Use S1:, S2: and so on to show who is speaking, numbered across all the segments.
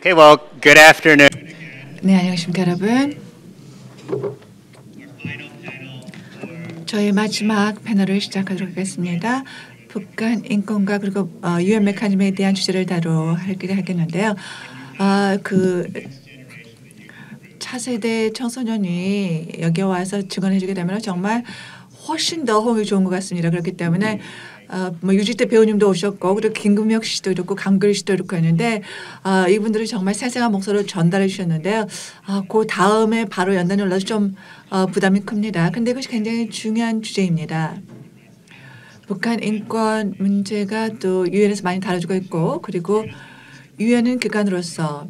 S1: Okay, well, good afternoon.
S2: 네, 안녕하십니까 여러분. 저희 마지막 패널을 시작하도록 하겠습니다. 북한 인권과 그리고 유엔 메커니즘에 대한 주제를 다루게 하겠는데요. 그 차세대 청소년이 여기 와서 증언해주게 되면 정말 훨씬 더 호응이 좋은 것 같습니다. 그렇기 때문에 뭐 유지태 배우님도 오셨고 그리고 김금혁 씨도 이렇고 강글 씨도 이렇고 했는데 이분들이 정말 생생한 목소리를 전달해 주셨는데요. 그 다음에 바로 연단이 올라서 좀 부담이 큽니다. 근데 이것이 굉장히 중요한 주제입니다. 북한 인권 문제가 또 유엔에서 많이 다뤄지고 있고 그리고 유엔은 기관으로서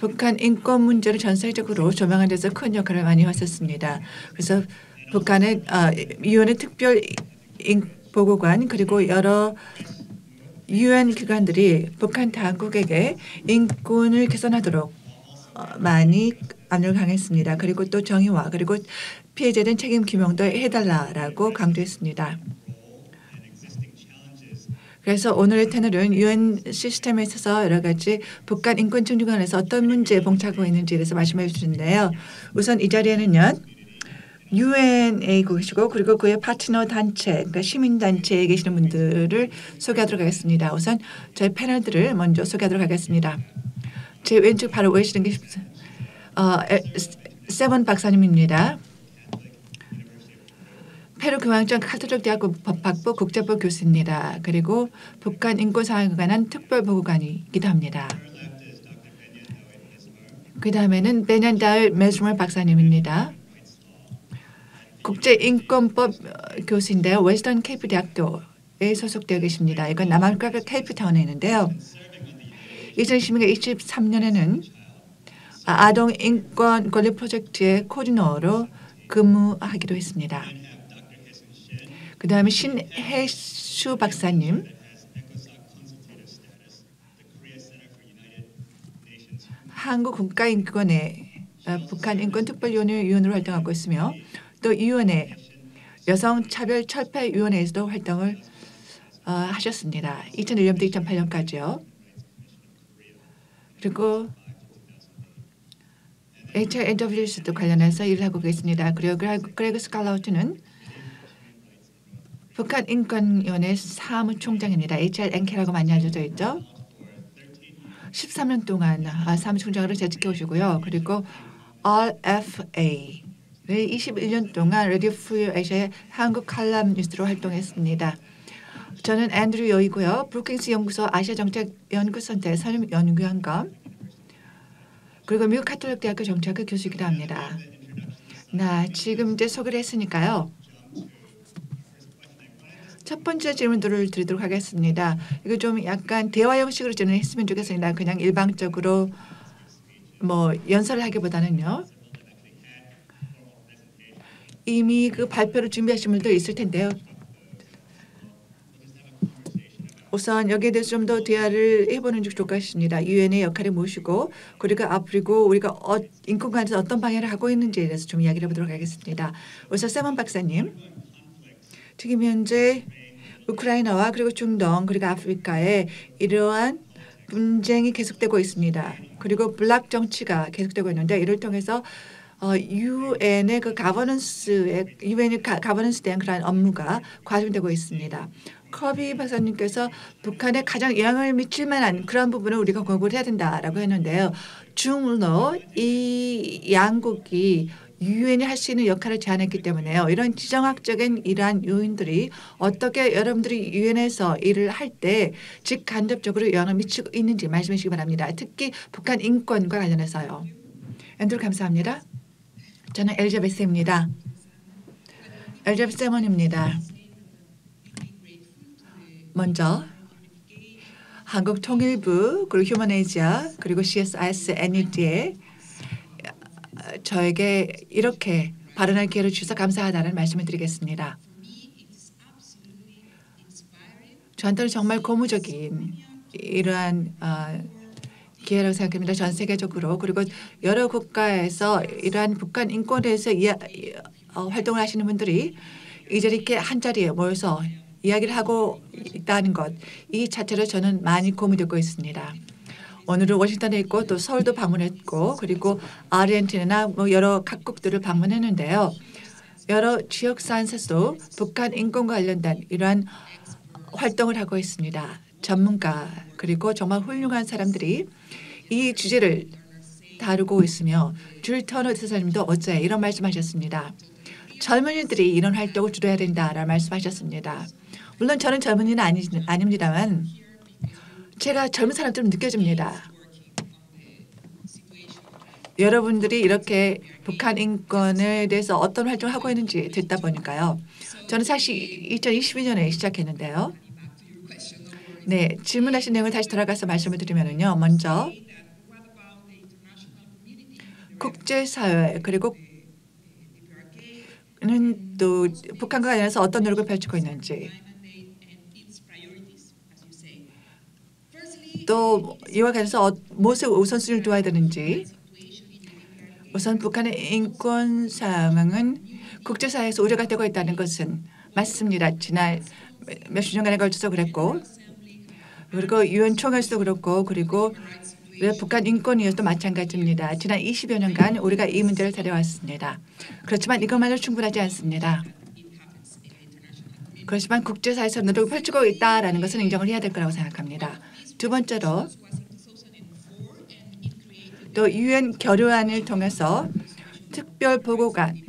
S2: 북한 인권 문제를 전 세계적으로 조명하는 데서 큰 역할을 많이 했었습니다. 그래서 북한의 유엔의 특별 보고관 그리고 여러 유엔 기관들이 북한 당국에게 인권을 개선하도록 많이 압력을 강했습니다. 그리고 또 정의와 그리고 피해자된 책임 규명도 해달라라고 강조했습니다. 그래서 오늘의 패널은 유엔 시스템에 있어서 여러 가지 북한 인권 증진 관련해서 어떤 문제에 봉착하고 있는지에 대해서 말씀해 주시는데요. 우선 이 자리에는요. 유엔에 계시고 그리고 그의 파트너 단체, 그러니까 시민단체에 계시는 분들을 소개하도록 하겠습니다. 우선 저희 패널들을 먼저 소개하도록 하겠습니다. 제 왼쪽 바로 계시는 게 세븐 박사님입니다. 페루 교황청 카톨릭 대학교 법학부 국제법 교수입니다. 그리고 북한 인권 상황에 관한 특별 보고관이기도 합니다. 그 다음에는 베년다을 메스멀 박사님입니다. 국제인권법 교수인데요. 웨스턴 케이프 대학교에 소속되어 계십니다. 이건 남아프리카 케이프타운에 있는데요. 2023년에는 아동 인권 권리 프로젝트의 코디너로 근무하기도 했습니다. 그다음에 신혜수 박사님, 한국국가인권회 북한 인권특별위원회 위원으로 활동하고 있으며 또 유엔의 여성차별철폐위원회에서도 활동을 하셨습니다. 2001년부터 2008년까지요. 그리고 HRNW에서도 관련해서 일을 하고 계십니다. 그리고 그레그 스칼라우트는 북한 인권위원회 사무총장입니다. HRNK라고 많이 알려져 있죠. 13년 동안 사무총장으로 재직해 오시고요. 그리고 RFA 21년 동안 라디오 프리 아시아의 한국 칼럼 뉴스로 활동했습니다. 저는 앤드류 여이고요. 브루킹스 연구소 아시아 정책 연구센터의 선임 연구원감 그리고 미국 카톨릭 대학교 정치학과 교수이기도 합니다. 지금 이제 소개를 했으니까요. 첫 번째 질문들을 드리도록 하겠습니다. 이거 좀 약간 대화 형식으로 저는 했으면 좋겠습니다. 그냥 일방적으로 뭐 연설을 하기보다는요. 이미 그 발표를 준비하신 분도 있을 텐데요. 우선 여기에 대해서 좀 더 대화를 해보는 게 좋을 것 같습니다. 유엔의 역할을 모시고 그리고 우리가 인권 관련해서 어떤 방향을 하고 있는지에 대해서 좀 이야기를 해보도록 하겠습니다. 우선 세먼 박사님, 지금 현재 우크라이나와 그리고 중동 그리고 아프리카에 이러한 분쟁이 계속되고 있습니다. 그리고 블락 정치가 계속되고 있는데 이를 통해서 유엔의 그 유엔의 가버넌스에 대한 그런 업무가 과중되고 있습니다. 커비 박사님께서 북한에 가장 영향을 미칠 만한 그런 부분을 우리가 공부를 해야 된다라고 했는데요. 중로 이 양국이 유엔이 할 수 있는 역할을 제안했기 때문에요. 이런 지정학적인 이러한 요인들이 어떻게 여러분들이 유엔에서 일을 할 때 직간접적으로 영향을 미치고 있는지 말씀해 주시기 바랍니다. 특히 북한 인권과 관련해서요. 앤드루 감사합니다. 저는 엘자베스입니다. 엘자베스 세먼입니다. 먼저 한국통일부 그리고 휴먼에이지아 그리고 CSIS NUD에 저에게 이렇게 발언할 기회를 주셔서 감사하다는 말씀을 드리겠습니다. 저한테는 정말 고무적인 이러한 기회라고 생각합니다. 전 세계적으로 그리고 여러 국가에서 이러한 북한 인권에 대해서 활동을 하시는 분들이 이 자리에 이렇게 한 자리에 모여서 이야기를 하고 있다는 것 이 자체로 저는 많이 고민되고 있습니다. 오늘은 워싱턴에 있고 또 서울도 방문했고 그리고 아르헨티나나 뭐 여러 각국들을 방문했는데요. 여러 지역사회에서도 북한 인권 관련된 이러한 활동을 하고 있습니다. 전문가 그리고 정말 훌륭한 사람들이 이 주제를 다루고 있으며 줄 터너 대사님도 어제 이런 말씀하셨습니다. 젊은이들이 이런 활동을 주도해야 된다라는 말씀하셨습니다. 물론 저는 젊은이는 아닙니다만 제가 젊은 사람처럼 느껴집니다. 여러분들이 이렇게 북한 인권에 대해서 어떤 활동을 하고 있는지 듣다 보니까요. 저는 사실 2022년에 시작했는데요. 네, 질문하신 내용을 다시 돌아가서 말씀을 드리면요. 먼저 국제사회 그리고 는 또 북한과 관련해서 어떤 노력을 펼치고 있는지 또 이와 관련해서 무엇을 우선순위를 두어야 되는지 우선 북한의 인권 상황은 국제사회에서 우려가 되고 있다는 것은 맞습니다. 지난 몇십 년간에 걸쳐서 그랬고 그리고 유엔 총회에서도 그렇고 그리고 북한 인권위에서도 마찬가지입니다. 지난 20여 년간 우리가 이 문제를 다뤄왔습니다. 그렇지만 이것만으로 충분하지 않습니다. 그렇지만 국제사회에서 노력을 펼치고 있다는 것은 인정을 해야 될 거라고 생각합니다. 두 번째로 또 유엔 결의안을 통해서 특별보고관,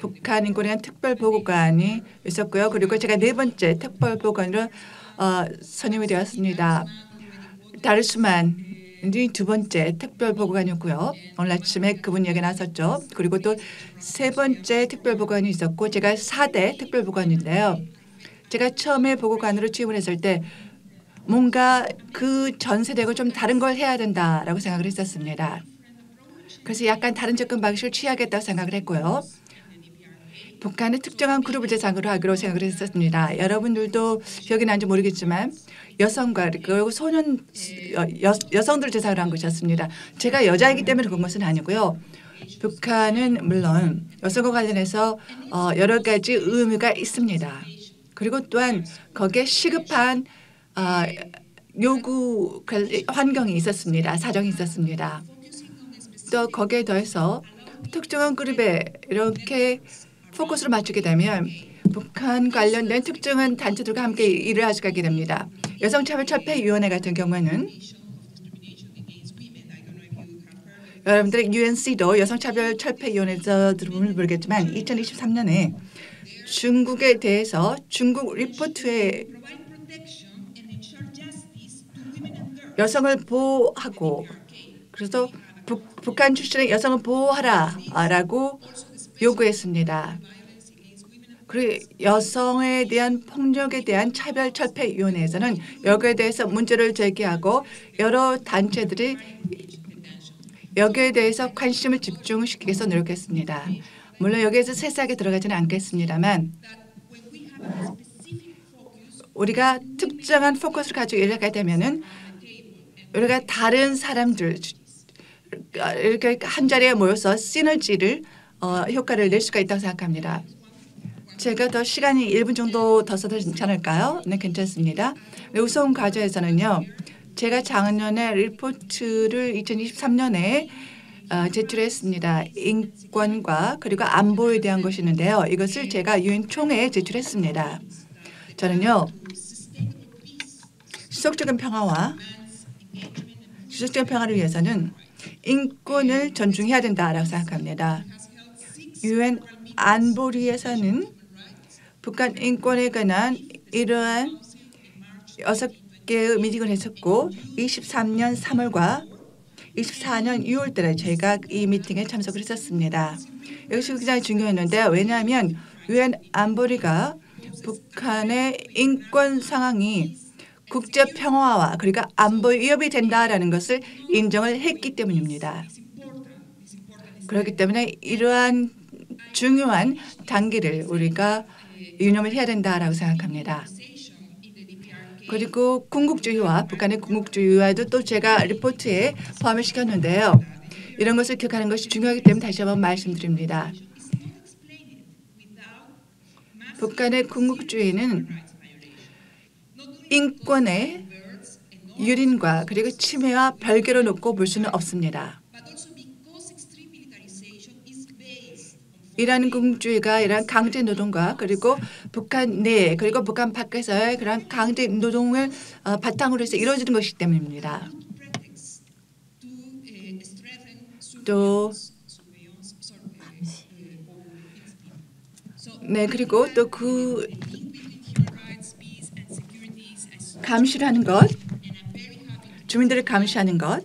S2: 북한 인권에 대한 특별보고관이 있었고요. 그리고 제가 네 번째 특별보고관으로 선임이 되었습니다. 다르스만 두 번째 특별보고관이었고요. 오늘 아침에 그분 얘기 나섰죠. 그리고 또 세 번째 특별보고관이 있었고 제가 4대 특별보고관인데요. 제가 처음에 보고관으로 취임을 했을 때 뭔가 그 전 세대하고 좀 다른 걸 해야 된다라고 생각을 했었습니다. 그래서 약간 다른 접근 방식을 취하겠다고 생각을 했고요. 북한의 특정한 그룹을 대상으로 하기로 생각을 했었습니다. 여러분들도 기억이 나는지 모르겠지만 여성과 그리고 소년 여성들 대상으로 한 것이었습니다. 제가 여자이기 때문에 그런 것은 아니고요. 북한은 물론 여성과 관련해서 여러 가지 의무가 있습니다. 그리고 또한 거기에 시급한 요구 환경이 있었습니다. 사정이 있었습니다. 또 거기에 더해서 특정한 그룹에 이렇게 포커스를 맞추게 되면 북한 관련된 특정한 단체들과 함께 일을 하게 됩니다. 여성차별철폐위원회 같은 경우에는 여러분들의 UNC도 여성차별철폐위원회에서 들어보면 모르겠지만 2023년에 중국에 대해서 중국 리포트에 여성을 보호하고 그래서 북한 출신의 여성을 보호하라라고 요구했습니다. 그리고 여성에 대한 폭력에 대한 차별철폐위원회에서는 여기에 대해서 문제를 제기하고 여러 단체들이 여기에 대해서 관심을 집중시키기 위해서 노력했습니다. 물론 여기에서 세세하게 들어가지는 않겠습니다만 우리가 특정한 포커스를 가지고 일하게 되면은 우리가 다른 사람들 이렇게 한 자리에 모여서 시너지를 효과를 낼 수가 있다고 생각합니다. 제가 더 시간이 1분 정도 더 써도 괜찮을까요? 네, 괜찮습니다. 우선 과제에서는요. 제가 작년에 리포트를 2023년에 제출했습니다. 인권과 그리고 안보에 대한 것이 있는데요. 이것을 제가 유엔 총회에 제출했습니다. 저는요. 지속적인 평화와 지속적인 평화를 위해서는 인권을 존중해야 된다라고 생각합니다. 유엔 안보리에서는 북한 인권에 관한 이러한 6개의 미팅을 했었고 23년 3월과 24년 6월 달에 저희가 이 미팅에 참석을 했었습니다. 이것이 굉장히 중요했는데 왜냐하면 유엔 안보리가 북한의 인권 상황이 국제 평화와 그리고 안보 위협이 된다라는 것을 인정을 했기 때문입니다. 그렇기 때문에 이러한 중요한 단계를 우리가 유념을 해야 된다라고 생각합니다. 그리고 군국주의와 북한의 군국주의와도 또 제가 리포트에 포함을 시켰는데요. 이런 것을 기억하는 것이 중요하기 때문에 다시 한번 말씀드립니다. 북한의 군국주의는 인권에 유린과 그리고 침해와 별개로 놓고 볼 수는 없습니다. 이란 공주의가 이런 강제 노동과 그리고 북한 내 그리고 북한 밖에서의 그런 강제 노동을 바탕으로 해서 이루어지는 것이기 때문입니다. 또 네, 그리고 또 그 감시를 하는 것, 주민들을 감시하는 것,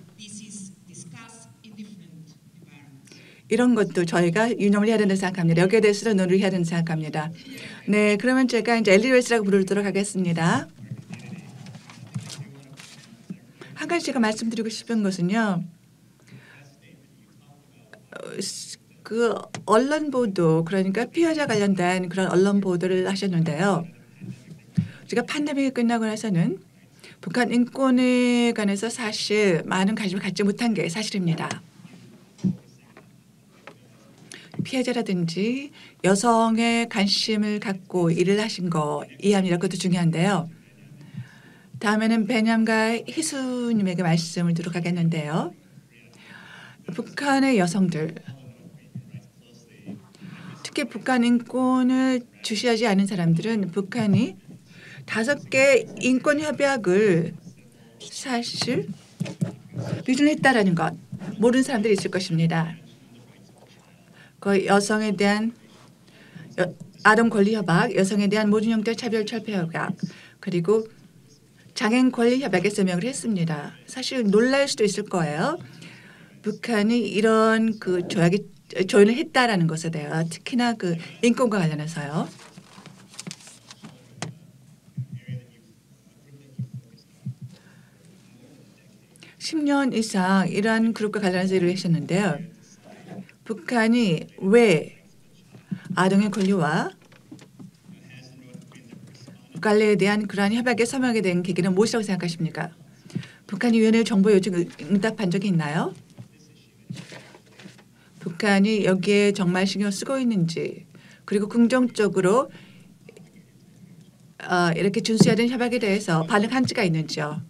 S2: 이런 것도 저희가 유념을 해야 된다고 생각합니다. 여기에 대해서도 논의를 해야 된다고 생각합니다. 네, 그러면 제가 이제 엘리베이스라고 부르도록 하겠습니다. 한 가지 제가 말씀드리고 싶은 것은요. 그 언론 보도, 그러니까 피해자 관련된 그런 언론 보도를 하셨는데요. 제가 팬데믹이 끝나고 나서는 북한 인권에 관해서 사실 많은 관심을 갖지 못한 게 사실입니다. 피해자라든지 여성의 관심을 갖고 일을 하신 거 이해합니다. 그것도 중요한데요. 다음에는 배념가 희수님에게 말씀을 드리도록 하겠는데요. 북한의 여성들, 특히 북한 인권을 주시하지 않은 사람들은 북한이 5개 인권 협약을 사실 위반했다라는 것 모르는 사람들이 있을 것입니다. 그 여성에 대한 아동 권리 협약, 여성에 대한 모든 형태 차별 철폐 협약, 그리고 장애인 권리 협약에 서명을 했습니다. 사실 놀랄 수도 있을 거예요. 북한이 이런 그 조연을 했다라는 것에 대해 특히나 그 인권과 관련해서요. (10년) 이상 이러한 그룹과 관련해서 일을 하셨는데요. 북한이 왜 아동의 권리와 관리에 대한 그러한 협약에 서명하게 된 계기는 무엇이라고 생각하십니까? 북한이 유엔의 정보 요청 응답한 적이 있나요? 북한이 여기에 정말 신경 쓰고 있는지, 그리고 긍정적으로 이렇게 준수해야 되는 협약에 대해서 반응한지가 있는지요.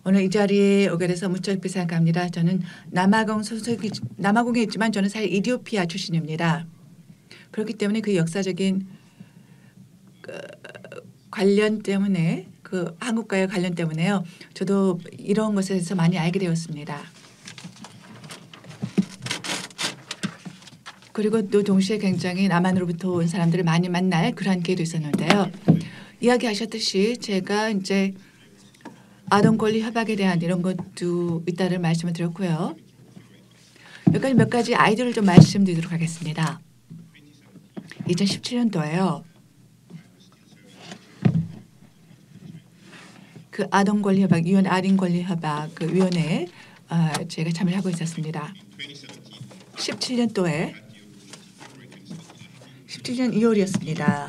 S2: 오늘 이 자리에 오게 돼서 무척 기쁘게 생각합니다. 저는 남아공에 있지만 저는 사실 이디오피아 출신입니다. 그렇기 때문에 그 역사적인 관련 때문에 그 한국과의 관련 때문에요. 저도 이런 것에 대해서 많이 알게 되었습니다. 그리고 또 동시에 굉장히 남한으로부터 온 사람들을 많이 만날 그러한 기회도 있었는데요. 이야기하셨듯이 제가 이제 아동 권리 협약에 대한 이런 것도 있다는 말씀을 드렸고요. 여기까지 몇 가지 아이디어를 좀 말씀드리도록 하겠습니다. 2017년도에요. 그 아동 권리 협약, 유엔 아동 권리 협약 그 위원회에 제가 참여를 하고 있었습니다. 17년 2월이었습니다.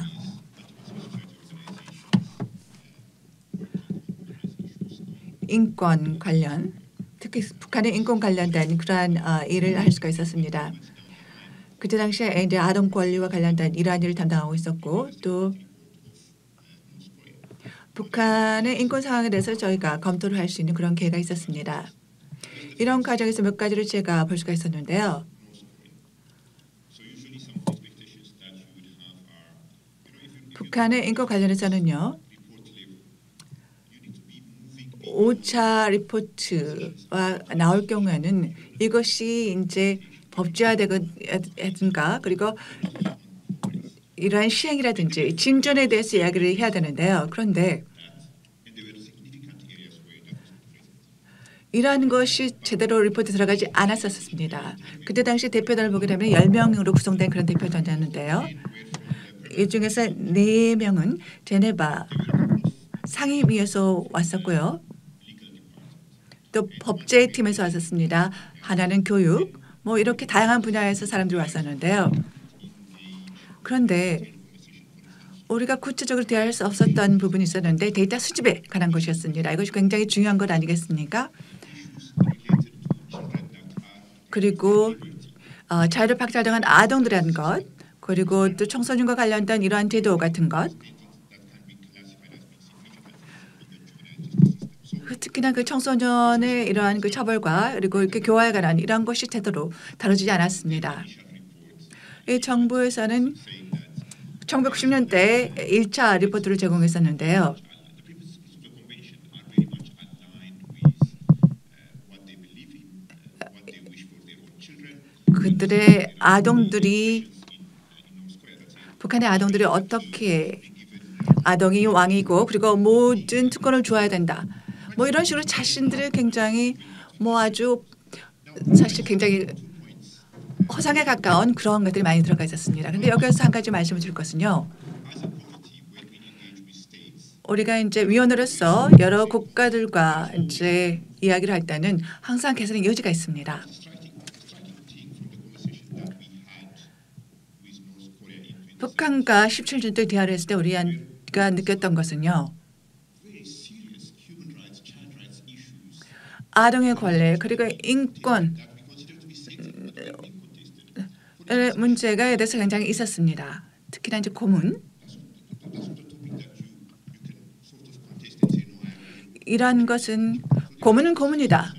S2: 인권 관련, 특히 북한의 인권 관련된 그러한 일을 할 수가 있었습니다. 그때 당시에 이제 아동 권리와 관련된 이러한 일을 담당하고 있었고, 또 북한의 인권 상황에 대해서 저희가 검토를 할 수 있는 그런 기회가 있었습니다. 이런 과정에서 몇 가지를 제가 볼 수가 있었는데요. 북한의 인권 관련해서는요. 5차 리포트가 나올 경우에는 이것이 이제 법제화되든가 그리고 이러한 시행이라든지 진전에 대해서 이야기를 해야 되는데요. 그런데 이러한 것이 제대로 리포트 들어가지 않았었습니다. 그때 당시 대표단을 보게 되면 10명으로 구성된 그런 대표단이었는데요. 이 중에서 4명은 제네바 상임위에서 왔었고요. 또 법제팀에서 왔었습니다. 하나는 교육, 뭐 이렇게 다양한 분야에서 사람들이 왔었는데요. 그런데 우리가 구체적으로 대화할 수 없었던 부분이 있었는데 데이터 수집에 관한 것이었습니다. 이것이 굉장히 중요한 것 아니겠습니까? 그리고 자유를 박탈당한 아동들이라는 것, 그리고 또 청소년과 관련된 이러한 제도 같은 것, 특히나 그 청소년의 이러한 그 처벌과 그리고 이렇게 교화에 관한 이런 것이 제대로 다뤄지지 않았습니다. 이 정부에서는 1990년대 1차 리포트를 제공했었는데요. 그들의 아동들이 북한의 아동들이 어떻게 아동이 왕이고 그리고 모든 특권을 주어야 된다. 뭐 이런 식으로 자신들을 굉장히 뭐 아주 사실 굉장히 허상에 가까운 그런 것들이 많이 들어가 있었습니다. 그런데 여기서 한 가지 말씀을 드릴 것은요. 우리가 이제 위원으로서 여러 국가들과 이제 이야기를 할 때는 항상 개선의 여지가 있습니다. 북한과 17년 대화를 했을 때 우리가 느꼈던 것은요. 아동의 권리 그리고 인권 문제가 대해서 굉장히 있었습니다. 특히나 이제 고문 이런 것은 고문은 고문이다.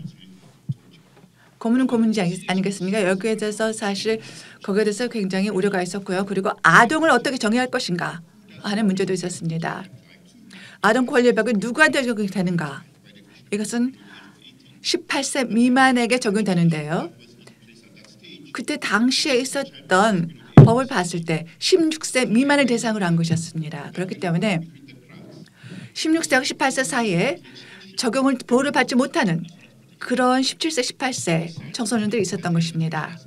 S2: 고문은 고문이지 아니겠습니까? 여기에 대해서 사실 거기에 대해서 굉장히 우려가 있었고요. 그리고 아동을 어떻게 정의할 것인가 하는 문제도 있었습니다. 아동 권리법이 누구한테 적용되는가? 이것은 18세 미만에게 적용되는데요. 그때 당시에 있었던 법을 봤을 때 16세 미만을 대상으로 한 것이었습니다. 그렇기 때문에 16세하고 18세 사이에 적용을 보호를 받지 못하는 그런 17세, 18세 청소년들이 있었던 것입니다.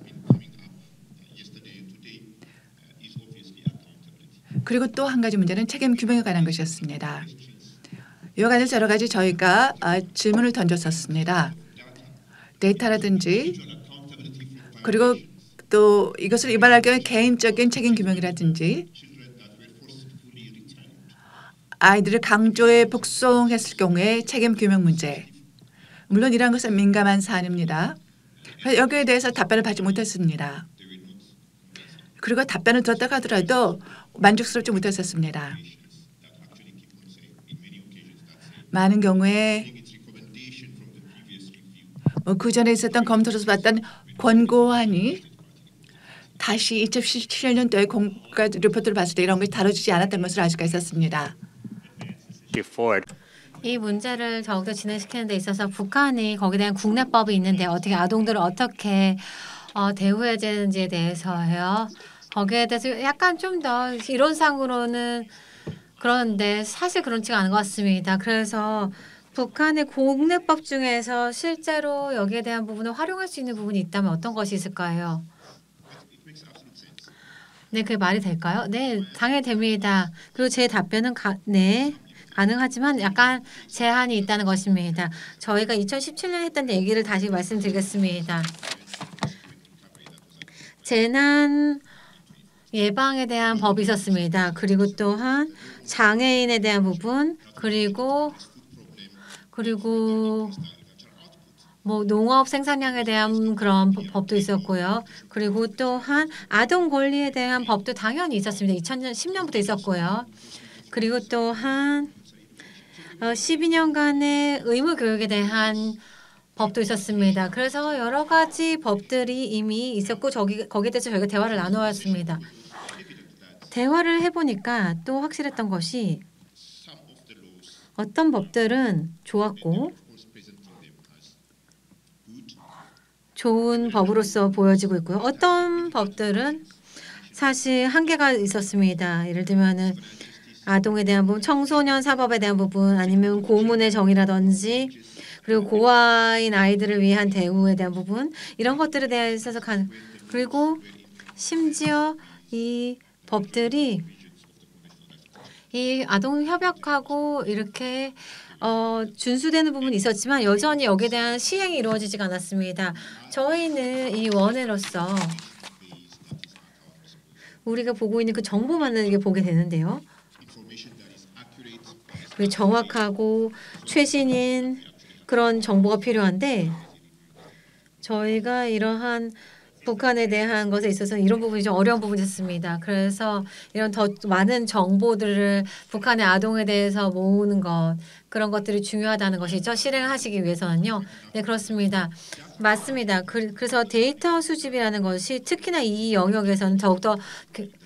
S2: 그리고 또 한 가지 문제는 책임 규명에 관한 것이었습니다. 이와 관해서 여러 가지 저희가 질문을 던졌었습니다. 데이터라든지 그리고 또 이것을 위반할 경우 개인적인 책임 규명이라든지 아이들을 강조에 북송했을 경우에 책임 규명 문제. 물론 이러한 것은 민감한 사안입니다. 여기에 대해서 답변을 받지 못했습니다. 그리고 답변을 들었다고 하더라도 만족스럽지 못했었습니다. 많은 경우에 그 전에 있었던 검토로서 봤던 권고안이 다시 2017년도에 공과 리포트를 봤을 때 이런 것이 다뤄지지 않았던 것을 알 수가 있었습니다.
S1: 이 문제를 더욱더 진행시키는 데 있어서 북한이 거기에 대한 국내법이 있는데 어떻게 아동들을 어떻게 대우해야 되는지에 대해서요. 거기에 대해서 약간 좀 더 이론상으로는 그런데 사실 그렇지가 않은 것 같습니다. 그래서 북한의 국내법 중에서 실제로 여기에 대한 부분을 활용할 수 있는 부분이 있다면 어떤 것이 있을까요? 네, 그게 말이 될까요? 네, 당연히 됩니다. 그리고 제 답변은 네. 가능하지만 약간 제한이 있다는 것입니다. 저희가 2017년 했던 얘기를 다시 말씀드리겠습니다. 재난 예방에 대한 법이 있었습니다. 그리고 또한 장애인에 대한 부분 그리고 뭐 농업 생산량에 대한 그런 법도 있었고요. 그리고 또한 아동 권리에 대한 법도 당연히 있었습니다. 2010년부터 있었고요. 그리고 또한 12년간의 의무 교육에 대한 법도 있었습니다. 그래서 여러 가지 법들이 이미 있었고 거기에 대해서 저희가 대화를 나누었습니다. 대화를 해보니까 또 확실했던 것이 어떤 법들은 좋았고 좋은 법으로서 보여지고 있고요. 어떤 법들은 사실 한계가 있었습니다. 예를 들면은 아동에 대한 부분, 청소년 사법에 대한 부분, 아니면 고문의 정의라든지 그리고 고아인 아이들을 위한 대우에 대한 부분 이런 것들에 대해서 그리고 심지어 이 법들이 이 아동 협약하고 이렇게 준수되는 부분이 있었지만 여전히 여기에 대한 시행이 이루어지지가 않았습니다. 저희는 이 원회로서 우리가 보고 있는 그 정보만을 이게 보게 되는데요. 정확하고 최신인 그런 정보가 필요한데 저희가 이러한 북한에 대한 것에 있어서 이런 부분이 좀 어려운 부분이었습니다. 그래서 이런 더 많은 정보들을 북한의 아동에 대해서 모으는 것 그런 것들이 중요하다는 것이죠. 실행하시기 위해서는요. 네, 그렇습니다. 맞습니다. 그래서 데이터 수집이라는 것이 특히나 이 영역에서는 더욱더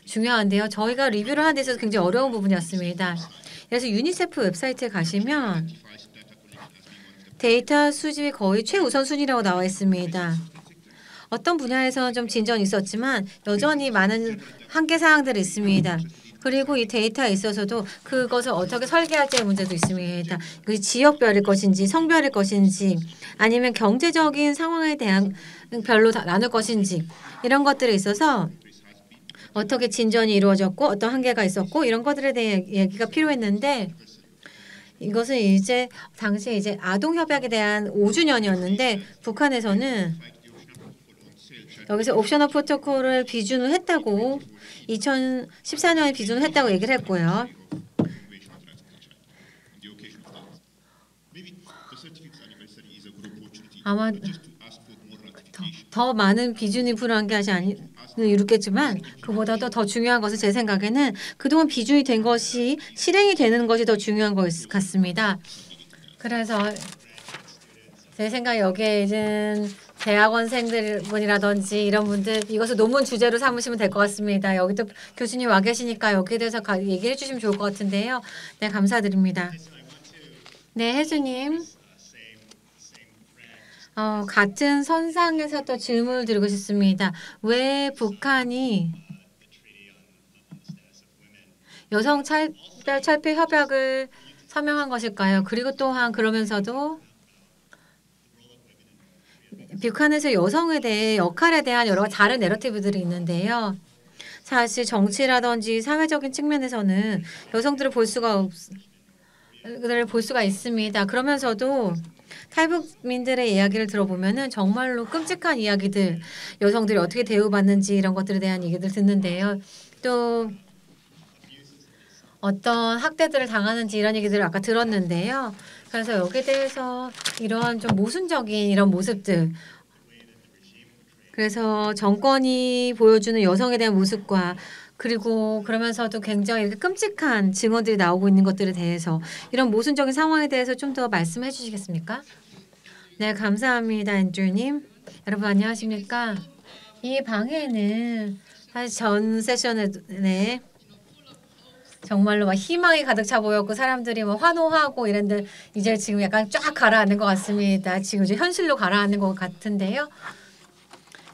S1: 중요한데요. 저희가 리뷰를 하는 데 있어서 굉장히 어려운 부분이었습니다. 그래서 유니세프 웹사이트에 가시면 데이터 수집이 거의 최우선순위라고 나와 있습니다. 어떤 분야에서는 좀 진전이 있었지만 여전히 많은 한계 사항들이 있습니다. 그리고 이 데이터에 있어서도 그것을 어떻게 설계할지의 문제도 있습니다. 그 지역별일 것인지 성별일 것인지 아니면 경제적인 상황에 대한 별로 나눌 것인지 이런 것들에 있어서 어떻게 진전이 이루어졌고 어떤 한계가 있었고 이런 것들에 대해 얘기가 필요했는데 이것은 이제 당시에 이제 아동 협약에 대한 5주년이었는데 북한에서는 여기서 옵셔널 프로토콜을 비준을 했다고 2014년에 비준을 했다고 얘기를 했고요. 아마 더 많은 비준이 필요한 게 이렇겠지만 그보다도 더 중요한 것은 제 생각에는 그동안 비준이 된 것이 실행이 되는 것이 더 중요한 것 같습니다. 그래서 제 생각에 여기에 이제 대학원생분이라든지 이런 분들 이것을 논문 주제로 삼으시면 될 것 같습니다. 여기 또 교수님 와 계시니까 여기에 대해서 얘기해 주시면 좋을 것 같은데요. 네, 감사드립니다. 네, 혜주님. 같은 선상에서 또 질문을 드리고 싶습니다. 왜 북한이 여성 차별 철폐 협약을 서명한 것일까요? 그리고 또한 그러면서도 북한에서 여성에 대해 역할에 대한 여러 다른 내러티브들이 있는데요. 사실 정치라든지 사회적인 측면에서는 여성들을 볼 수가 있습니다. 그러면서도 탈북민들의 이야기를 들어보면은 정말로 끔찍한 이야기들, 여성들이 어떻게 대우받는지 이런 것들에 대한 얘기들 듣는데요. 또 어떤 학대들을 당하는지 이런 얘기들을 아까 들었는데요. 그래서 여기에 대해서 이러한 좀 모순적인 이런 모습들, 그래서 정권이 보여주는 여성에 대한 모습과 그리고 그러면서도 굉장히 이렇게 끔찍한 증언들이 나오고 있는 것들에 대해서 이런 모순적인 상황에 대해서 좀 더 말씀해 주시겠습니까? 네, 감사합니다, 앤드류님. 여러분 안녕하십니까? 이 방에는 사실 전 세션에 정말로 막 희망이 가득 차 보였고 사람들이 막 환호하고 이랬는데 이제 지금 약간 쫙 가라앉는 것 같습니다. 지금 이제 현실로 가라앉는 것 같은데요.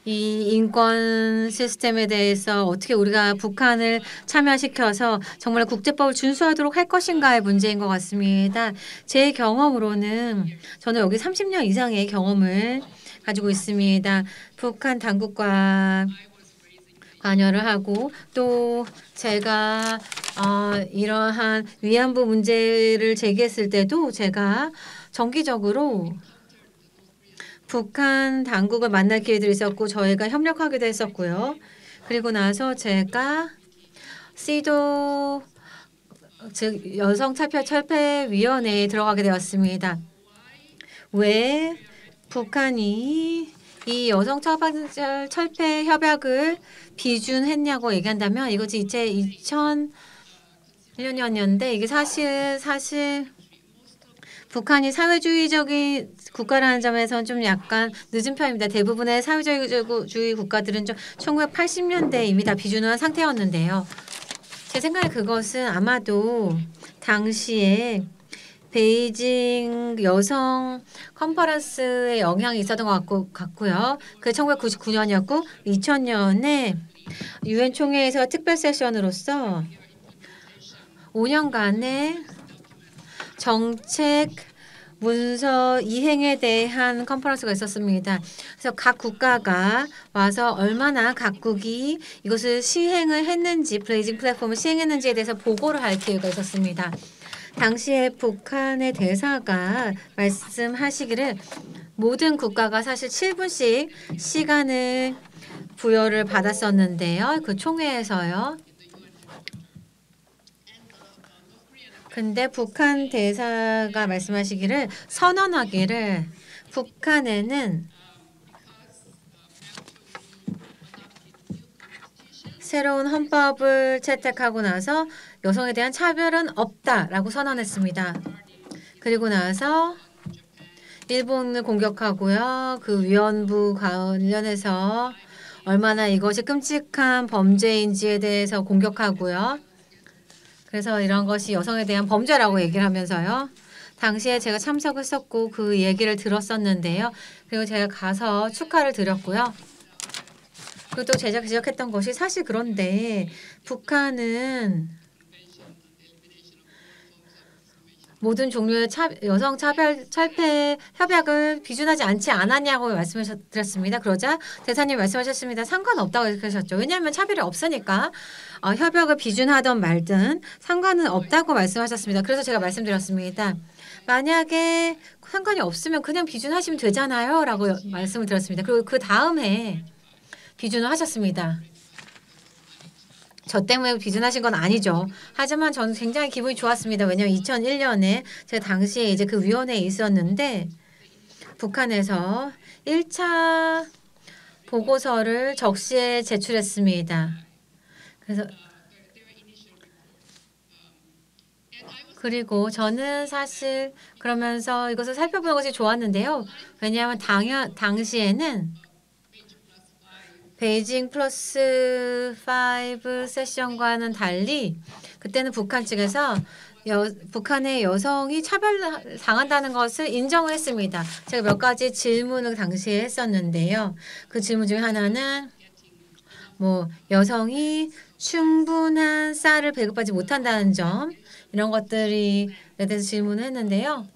S1: 이 인권 시스템에 대해서 어떻게 우리가 북한을 참여시켜서 정말 국제법을 준수하도록 할 것인가의 문제인 것 같습니다. 제 경험으로는 저는 여기 30년 이상의 경험을 가지고 있습니다. 북한 당국과 관여를 하고 또 제가 이러한 위안부 문제를 제기했을 때도 제가 정기적으로 북한 당국을 만날 기회들이 있었고 저희가 협력하기도 했었고요. 그리고 나서 제가 시도 즉 여성 차별 철폐 위원회에 들어가게 되었습니다. 왜 북한이 이 여성 차별 철폐 협약을 비준했냐고 얘기한다면 이것이 이제 2001년이었는데 이게 사실 북한이 사회주의적인 국가라는 점에서는 좀 약간 늦은 편입니다. 대부분의 사회주의 국가들은 좀 1980년대에 이미 다 비준한 상태였는데요. 제 생각에 그것은 아마도 당시에 베이징 여성 컨퍼런스의 영향이 있었던 것 같고요. 그게 1999년이었고 2000년에 유엔 총회에서 특별 세션으로서 5년간의 정책 문서 이행에 대한 컨퍼런스가 있었습니다. 그래서 각 국가가 와서 얼마나 각국이 이것을 시행을 했는지 베이징 플랫폼을 시행했는지에 대해서 보고를 할 기회가 있었습니다. 당시에 북한의 대사가 말씀하시기를 모든 국가가 사실 7분씩 시간을 부여를 받았었는데요. 그 총회에서요. 근데 북한 대사가 말씀하시기를 선언하기를 북한에는 새로운 헌법을 채택하고 나서 여성에 대한 차별은 없다라고 선언했습니다. 그리고 나서 일본을 공격하고요. 그 위안부 관련해서 얼마나 이것이 끔찍한 범죄인지에 대해서 공격하고요. 그래서 이런 것이 여성에 대한 범죄라고 얘기를 하면서요. 당시에 제가 참석했었고 그 얘기를 들었었는데요. 그리고 제가 가서 축하를 드렸고요. 그리고 또 제가 지적했던 것이 사실 그런데 북한은 모든 종류의 여성 차별 철폐 협약을 비준하지 않지 않았냐고 말씀을 드렸습니다. 그러자 대사님 말씀하셨습니다. 상관없다고 그러셨죠. 왜냐하면 차별이 없으니까 협약을 비준하던 말든 상관은 없다고 말씀하셨습니다. 그래서 제가 말씀드렸습니다. 만약에 상관이 없으면 그냥 비준하시면 되잖아요. 라고 말씀을 드렸습니다. 그리고 그 다음에 비준을 하셨습니다. 저 때문에 비준하신 건 아니죠. 하지만 저는 굉장히 기분이 좋았습니다. 왜냐하면 2001년에 제가 당시에 이제 그 위원회에 있었는데 북한에서 1차 보고서를 적시에 제출했습니다. 그리고 저는 사실 그러면서 이것을 살펴보는 것이 좋았는데요. 왜냐하면 당시에는 베이징 플러스 5 세션과는 달리 그때는 북한 측에서 북한의 여성이 차별당한다는 것을 인정했습니다. 제가 몇 가지 질문을 당시에 했었는데요. 그 질문 중에 하나는 여성이 충분한 쌀을 배급하지 못한다는 점 이런 것들에 대해서 질문을 했는데요.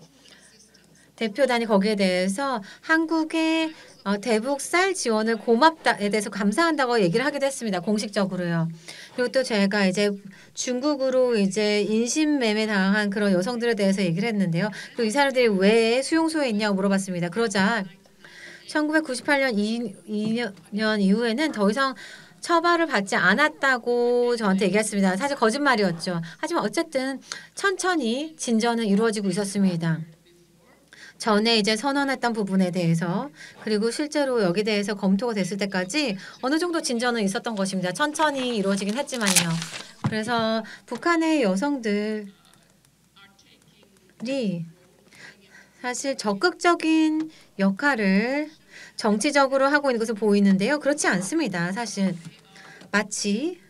S1: 대표단이 거기에 대해서 한국의 대북 쌀 지원을 고맙다에 대해서 감사한다고 얘기를 하기도 했습니다. 공식적으로요. 그리고 또 제가 이제 중국으로 이제 인신매매 당한 그런 여성들에 대해서 얘기를 했는데요. 그리고 이 사람들이 왜 수용소에 있냐고 물어봤습니다. 그러자 1998년 2년 이후에는 더 이상 처벌을 받지 않았다고 저한테 얘기했습니다. 사실 거짓말이었죠. 하지만 어쨌든 천천히 진전은 이루어지고 있었습니다. 전에 이제 선언했던 부분에 대해서 그리고 실제로 여기에 대해서 검토가 됐을 때까지 어느 정도 진전은 있었던 것입니다. 천천히 이루어지긴 했지만요. 그래서 북한의 여성들이 사실 적극적인 역할을 정치적으로 하고 있는 것을 보이는데요. 그렇지 않습니다. 사실 마치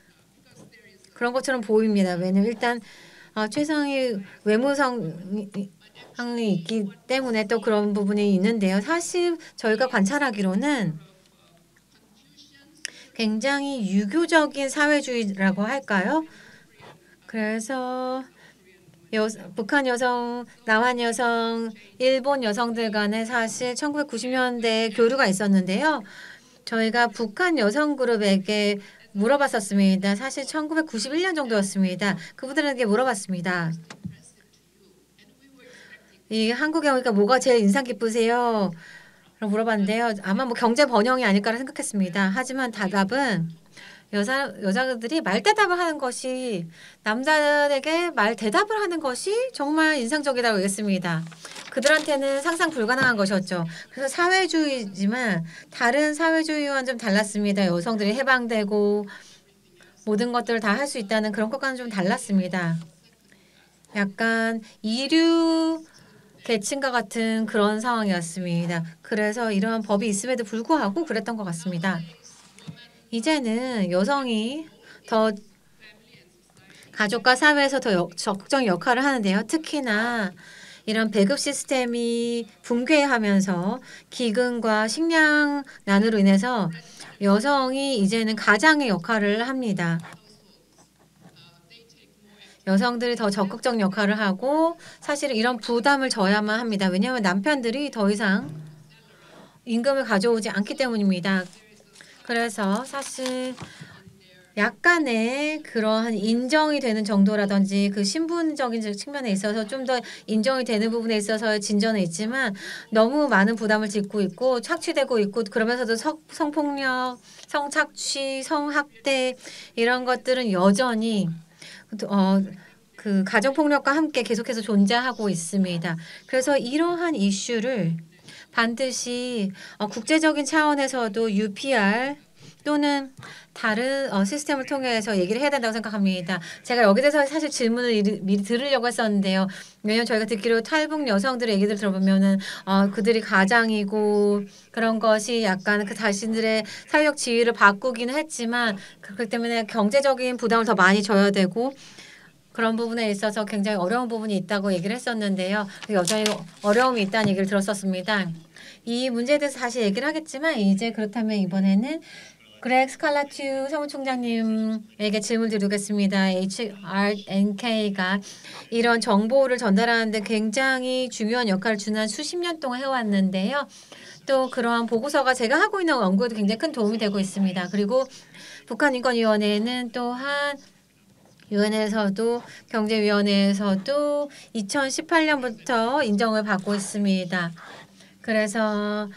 S1: 그런 것처럼 보입니다. 왜냐하면 일단 최상위 외무성이 있기 때문에 또 그런 부분이 있는데요. 사실 저희가 관찰하기로는 굉장히 유교적인 사회주의라고 할까요? 그래서 북한 여성, 남한 여성, 일본 여성들 간에 사실 1990년대에 교류가 있었는데요. 저희가 북한 여성 그룹에게 물어봤었습니다. 사실 1991년 정도였습니다. 그분들에게 물어봤습니다. 이 한국에 오니까 뭐가 제일 인상 깊으세요? 라고 물어봤는데요. 아마 경제 번영이 아닐까라 생각했습니다. 하지만 대답은 여자들이 말대답을 하는 것이 남자에게 말대답을 하는 것이 정말 인상적이라고 했습니다. 그들한테는 상상 불가능한 것이었죠. 그래서 사회주의지만 다른 사회주의와는 좀 달랐습니다. 여성들이 해방되고 모든 것들을 다 할 수 있다는 그런 것과는 좀 달랐습니다. 약간 이류 계층과 같은 그런 상황이었습니다. 그래서 이러한 법이 있음에도 불구하고 그랬던 것 같습니다. 이제는 여성이 더 가족과 사회에서 더 적극적인 역할을 하는데요. 특히나 이런 배급 시스템이 붕괴하면서 기근과 식량난으로 인해서 여성이 이제는 가장의 역할을 합니다. 여성들이 더 적극적 역할을 하고 사실은 이런 부담을 져야만 합니다. 왜냐하면 남편들이 더 이상 임금을 가져오지 않기 때문입니다. 그래서 사실 약간의 그러한 인정이 되는 정도라든지 그 신분적인 측면에 있어서 좀 더 인정이 되는 부분에 있어서 진전은 있지만 너무 많은 부담을 짓고 있고 착취되고 있고 그러면서도 성폭력, 성착취, 성학대 이런 것들은 여전히 그 가정폭력과 함께 계속해서 존재하고 있습니다. 그래서 이러한 이슈를 반드시 국제적인 차원에서도 UPR 또는 다른 시스템을 통해서 얘기를 해야 된다고 생각합니다. 제가 여기 대해서 사실 질문을 미리 들으려고 했었는데요. 왜냐하면 저희가 듣기로 탈북 여성들의 얘기들 들어보면은 그들이 가장이고 그런 것이 약간 그 자신들의 사회적 지위를 바꾸기는 했지만 그렇기 때문에 경제적인 부담을 더 많이 져야 되고 그런 부분에 있어서 굉장히 어려운 부분이 있다고 얘기를 했었는데요. 여전히 어려움이 있다는 얘기를 들었었습니다. 이 문제에 대해서 다시 얘기를 하겠지만 이제 그렇다면 이번에는 그렉 스칼라튜 사무총장님에게 질문 드리겠습니다. HRNK가 이런 정보를 전달하는데 굉장히 중요한 역할을 지난 수십 년 동안 해왔는데요. 또 그러한 보고서가 제가 하고 있는 연구에도 굉장히 큰 도움이 되고 있습니다. 그리고 북한인권위원회는 또한 유엔에서도 경제위원회에서도 2018년부터 인정을 받고 있습니다. 그래서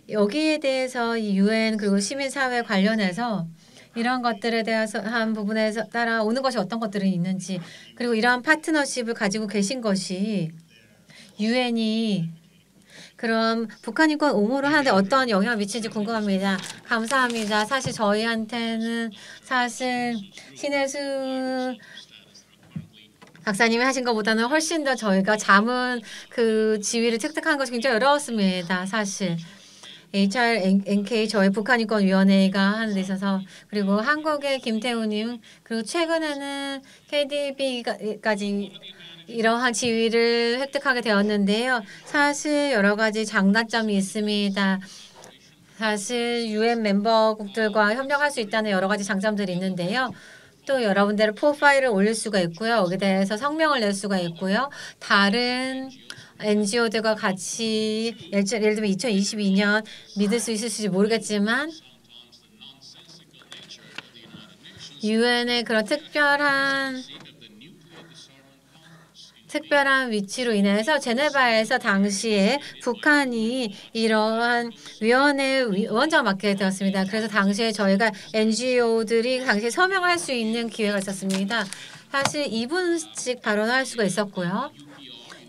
S1: 여기에 대해서 이 유엔 그리고 시민사회 관련해서 이런 것들에 대해서 한 부분에서 따라오는 것이 어떤 것들이 있는지 그리고 이러한 파트너십을 가지고 계신 것이 유엔이 그럼 북한 인권 옹호를 하는데 어떤 영향을 미칠지 궁금합니다. 감사합니다. 사실 저희한테는 사실 신혜수 박사님이 하신 것보다는 훨씬 더 저희가 자문 그 지위를 획득한 것이 굉장히 어려웠습니다. 사실. HRNK 저희 북한인권위원회가 하는 데 있어서 그리고 한국의 김태우님 그리고 최근에는 KDB까지 이러한 지위를 획득하게 되었는데요. 사실 여러 가지 장단점이 있습니다. 사실 유엔 멤버국들과 협력할 수 있다는 여러 가지 장점들이 있는데요. 또 여러분들의 프로파일을 올릴 수가 있고요. 여기에 대해서 성명을 낼 수가 있고요. 다른 NGO들과 같이 예를 들면 2022년 믿을 수 있을지 모르겠지만 유엔의 그런 특별한 위치로 인해서 제네바에서 당시에 북한이 이러한 위원회 위원장을 맡게 되었습니다. 그래서 당시에 저희가 NGO들이 당시에 서명할 수 있는 기회가 있었습니다. 사실 2분씩 발언할 수가 있었고요.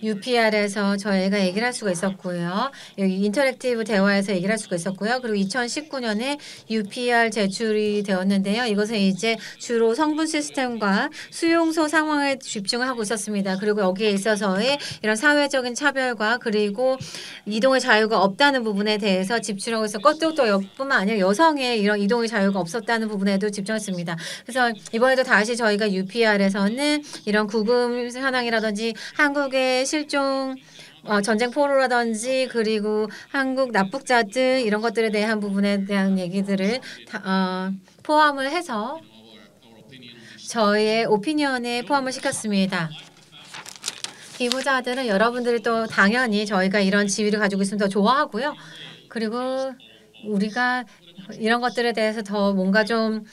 S1: UPR에서 저희가 얘기를 할 수가 있었고요. 여기 인터랙티브 대화에서 얘기를 할 수가 있었고요. 그리고 2019년에 UPR 제출이 되었는데요. 이것은 이제 주로 성분 시스템과 수용소 상황에 집중을 하고 있었습니다. 그리고 여기에 있어서의 이런 사회적인 차별과 그리고 이동의 자유가 없다는 부분에 대해서 집중하고 있었고 또 뿐만 아니라 여성의 이런 이동의 자유가 없었다는 부분에도 집중했습니다. 그래서 이번에도 다시 저희가 UPR에서는 이런 구금 현황이라든지 한국의 실종 전쟁 포로라든지 그리고 한국 납북자들 이런 것들에 대한 부분에 대한 얘기들을 포함을 해서 저희의 오피니언에 포함을 시켰습니다. 기부자들은 여러분들이 또 당연히 저희가 이런 지위를 가지고 있으면 더 좋아하고요. 그리고 우리가 이런 것들에 대해서 더 뭔가 좀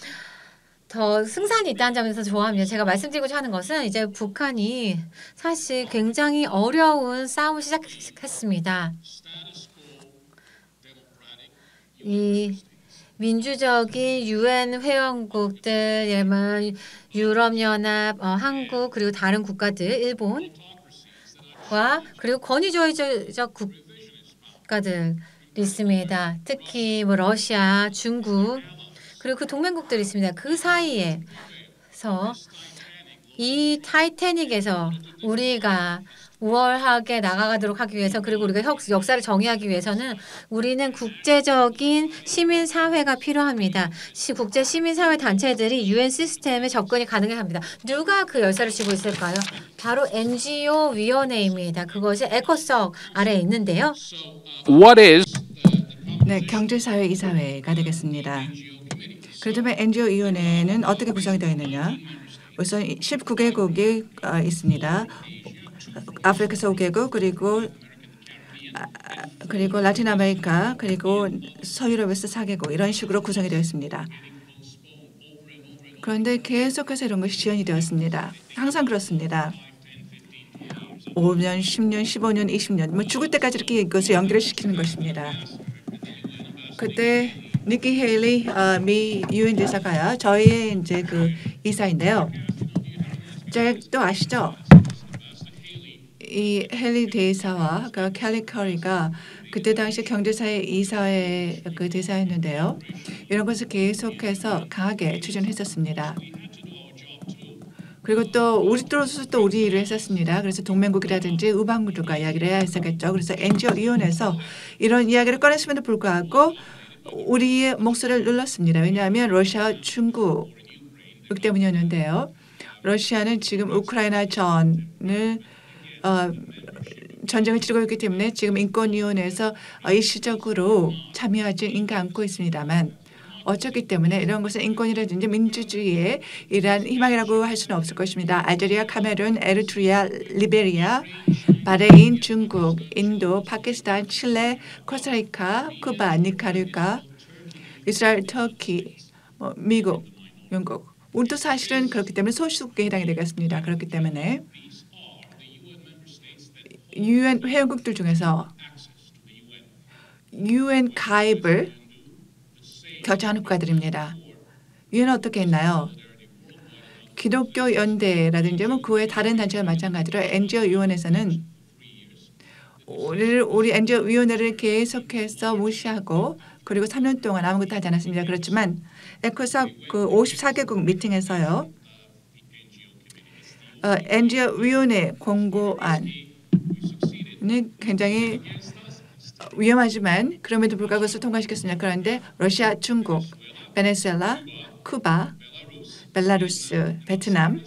S1: 더 승산이 있다는 점에서 좋아합니다. 제가 말씀드리고자 하는 것은 이제 북한이 사실 굉장히 어려운 싸움을 시작했습니다. 이 민주적인 유엔 회원국들, 예를 들면 유럽연합, 한국 그리고 다른 국가들, 일본과 그리고 권위주의적 국가들이 있습니다. 특히 뭐 러시아, 중국 그리고 그 동맹국들이 있습니다. 그 사이에서 이 타이타닉에서 우리가 우월하게 나아가도록 하기 위해서 그리고 우리가 역사를 정의하기 위해서는 우리는 국제적인 시민사회가 필요합니다. 국제 시민사회 단체들이 유엔 시스템에 접근이 가능해 합니다. 누가 그 열쇠를 쥐고 있을까요? 바로 NGO 위원회입니다. 그것이 에코석 아래에 있는데요.
S3: What is
S2: 네, 경제사회 이사회가 되겠습니다. 그렇다면 NGO 위원회는 어떻게 구성이 되어 있느냐? 우선 19개국이 있습니다. 아프리카 5개국 그리고 라틴 아메리카 그리고 서유럽에서 4개국 이런 식으로 구성이 되어 있습니다. 그런데 계속해서 이런 것이 지연이 되었습니다. 항상 그렇습니다. 5년, 10년, 15년, 20년 뭐 죽을 때까지 이렇게 이것을 연결을 시키는 것입니다. 그때 니키 헤일리 미 유엔 대사가요. 저희의 이제 그 이사인데요. 또 아시죠? 이 헬리 대사와 그 캘리 커리가 그때 당시 경제사회 이사회 그 대사였는데요. 이런 것을 계속해서 강하게 추진했었습니다. 그리고 또 우리로서 또 우리 일을 했었습니다. 그래서 동맹국이라든지 우방국들과 이야기를 해야 했었겠죠. 그래서 NGO 위원회에서 이런 이야기를 꺼냈음에도 불구하고 우리의 목소리를 눌렀습니다. 왜냐하면 러시아, 중국 때문이었는데요. 러시아는 지금 우크라이나 전쟁을 치르고 있기 때문에 지금 인권위원회에서 일시적으로 참여하지 않고 있습니다만 어쩌기 때문에 이런 것은 인권이라든지 민주주의의 이러한 희망이라고 할 수는 없을 것입니다. 알제리아, 카메룬, 에리트리아, 리베리아, 바레인, 중국, 인도, 파키스탄, 칠레, 코스타리카, 쿠바, 니카라과, 이스라엘, 터키, 미국, 영국. 우리도 사실은 그렇기 때문에 소수국에 해당이 되겠습니다. 그렇기 때문에 유엔 회원국들 중에서 유엔 가입을 결정하는 국가들입니다. 유엔은 어떻게 했나요? 기독교 연대라든지 그 외 다른 단체와 마찬가지로 NGO 위원회에서는 우리 NGO 위원회를 계속해서 무시하고 그리고 3년 동안 아무것도 하지 않았습니다. 그렇지만 에코사 그 54개국 미팅에서요. NGO 위원회 공고안은 굉장히 위험하지만 그럼에도 불구하고 그것을 통과시켰습니다. 그런데 러시아, 중국, 베네수엘라, 쿠바, 벨라루스, 베트남,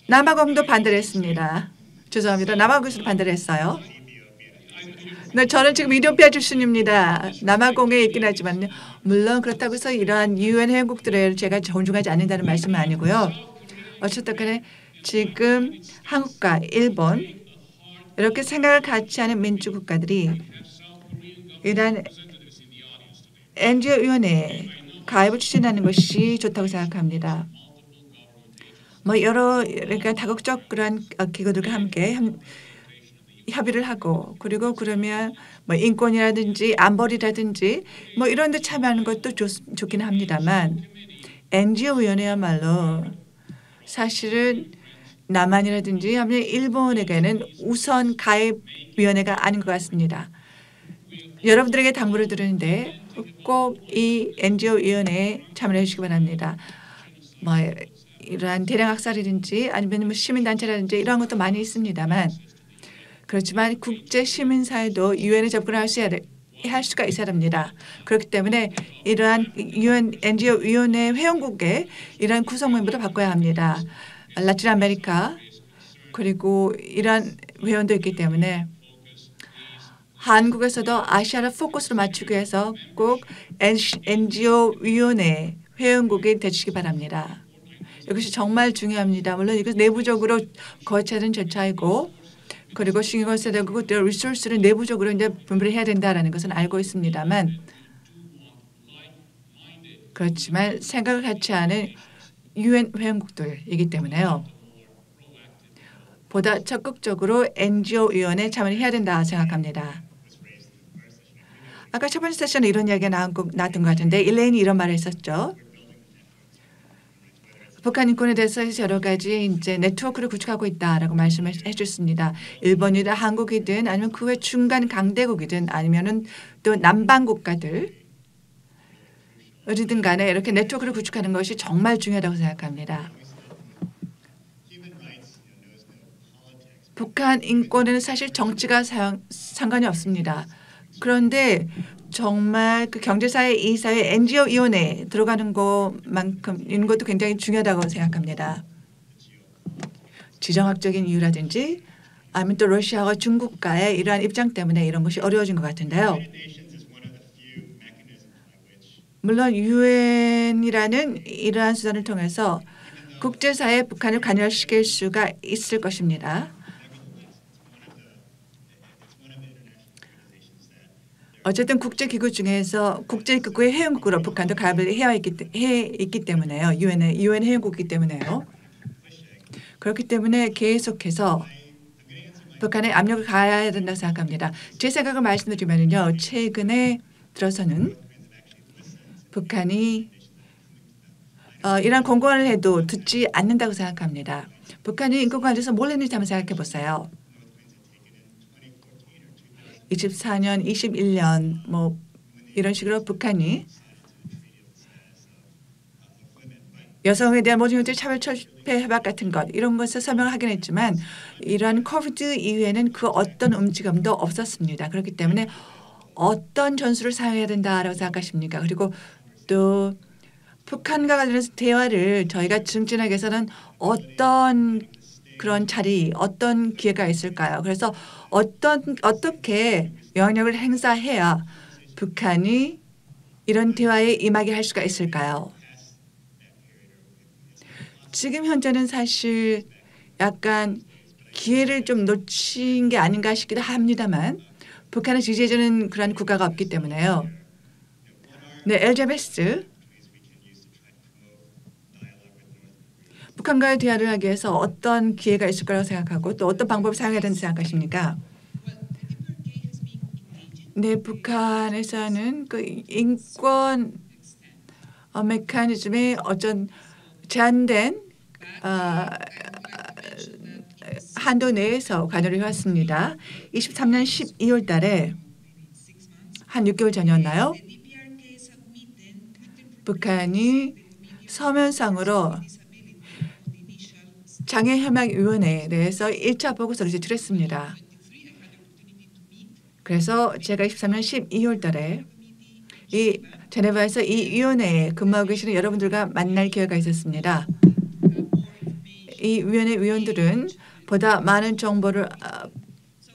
S2: 남아공도 반대를 했습니다. 죄송합니다. 남아공에서도 반대를 했어요. 네, 저는 지금 이ትዮጵ야 출신입니다. 남아공에 있긴 하지만요. 물론 그렇다고 해서 이러한 유엔 회원국들을 제가 존중하지 않는다는 말씀은 아니고요. 어쨌든 간에 지금 한국과 일본 이렇게 생각을 같이 하는 민주국가들이 이러한 NGO 위원회 가입을 추진하는 것이 좋다고 생각합니다. 여러 그러니까 다국적 그런 기구들과 함께 협의를 하고 그리고 그러면 인권이라든지 안보리라든지 이런 데 참여하는 것도 좋기는 합니다만 NGO 위원회야말로 사실은 남한이라든지 하면 일본에게는 우선 가입 위원회가 아닌 것 같습니다. 여러분들에게 당부를 드리는데 꼭 이 NGO 위원회에 참여해 주시기 바랍니다. 이러한 대량 학살이든지 아니면 시민단체라든지 이러한 것도 많이 있습니다만 그렇지만 국제 시민사회도 유엔에 접근할 수가 있어야 합니다. 그렇기 때문에 이러한 유엔 NGO 위원회 회원국의 이러한 구성 멤버도 바꿔야 합니다. 라틴 아메리카 그리고 이러한 회원도 있기 때문에 한국에서도 아시아를 포커스로 맞추기 위해서 꼭 NGO 위원회 회원국이 되시기 바랍니다. 이것이 정말 중요합니다. 물론 이것 내부적으로 거쳐야 하는 절차이고 그리고 신경을 써야 되고 리소스를 내부적으로 이제 분배를 해야 된다라는 것은 알고 있습니다만 그렇지만 생각을 같이 하는 유엔 회원국들이기 때문에요. 보다 적극적으로 NGO 위원회에 참여를 해야 된다 생각합니다. 아까 첫 번째 세션에 이런 이야기가 나왔던 것 같은데 일레인이 이런 말을 했었죠. 북한 인권에 대해서 여러 가지 이제 네트워크를 구축하고 있다라고 말씀을 해줬습니다. 일본이든 한국이든 아니면 그 외 중간 강대국이든 아니면은 또 남방 국가들 어디든 간에 이렇게 네트워크를 구축하는 것이 정말 중요하다고 생각합니다. 북한 인권에는 사실 정치가 상관이 없습니다. 그런데 정말 그 경제사회 이사회 NGO 위원회에 들어가는 것만큼 이런 것도 굉장히 중요하다고 생각합니다. 지정학적인 이유라든지 아니면 또 러시아와 중국과의 이러한 입장 때문에 이런 것이 어려워진 것 같은데요. 물론 유엔이라는 이러한 수단을 통해서 국제사회에 북한을 관여시킬 수가 있을 것입니다. 어쨌든 국제기구 중에서 국제기구의 회원국으로 북한도 가입을 해 있기 때문에요. 유엔 회원국이기 때문에요. 그렇기 때문에 계속해서 북한에 압력을 가해야 된다고 생각합니다. 제 생각을 말씀드리면요. 최근에 들어서는 북한이 이런 공고를 해도 듣지 않는다고 생각합니다. 북한이 인권관계에서 뭘 했는지 한번 생각해 보세요. 24년, 21년 뭐 이런 식으로 북한이 여성에 대한 모든 형태의 차별 철폐 협약 같은 것 이런 것을 설명하긴 했지만 이러한 코비드 이후에는 그 어떤 움직임도 없었습니다. 그렇기 때문에 어떤 전술을 사용해야 된다라고 생각하십니까? 그리고 또 북한과 관련해서 대화를 저희가 증진하기 위해서는 어떤 그런 자리, 어떤 기회가 있을까요? 그래서 어떻게 영향력을 행사해야 북한이 이런 대화에 임하게 할 수가 있을까요? 지금 현재는 사실 약간 기회를 좀 놓친 게 아닌가 싶기도 합니다만 북한을 지지해주는 그런 국가가 없기 때문에요. 네, 엘자베스 북한과의 대화를 하기 위해서 어떤 기회가 있을 거라고 생각하고 또 어떤 방법을 사용해야 된다고 생각하십니까? 네, 북한에서는 그 인권 메커니즘의 어떤 제한된 어, 한도 내에서 관여를 해왔습니다. 23년 12월 달에 한 6개월 전이었나요? 북한이 서면상으로 장애협약위원회에 대해서 1차 보고서를 제출했습니다. 그래서 제가 23년 12월 달에 이 제네바에서 이 위원회에 근무하고 계시는 여러분들과 만날 기회가 있었습니다. 이 위원회 위원들은 보다 많은 정보를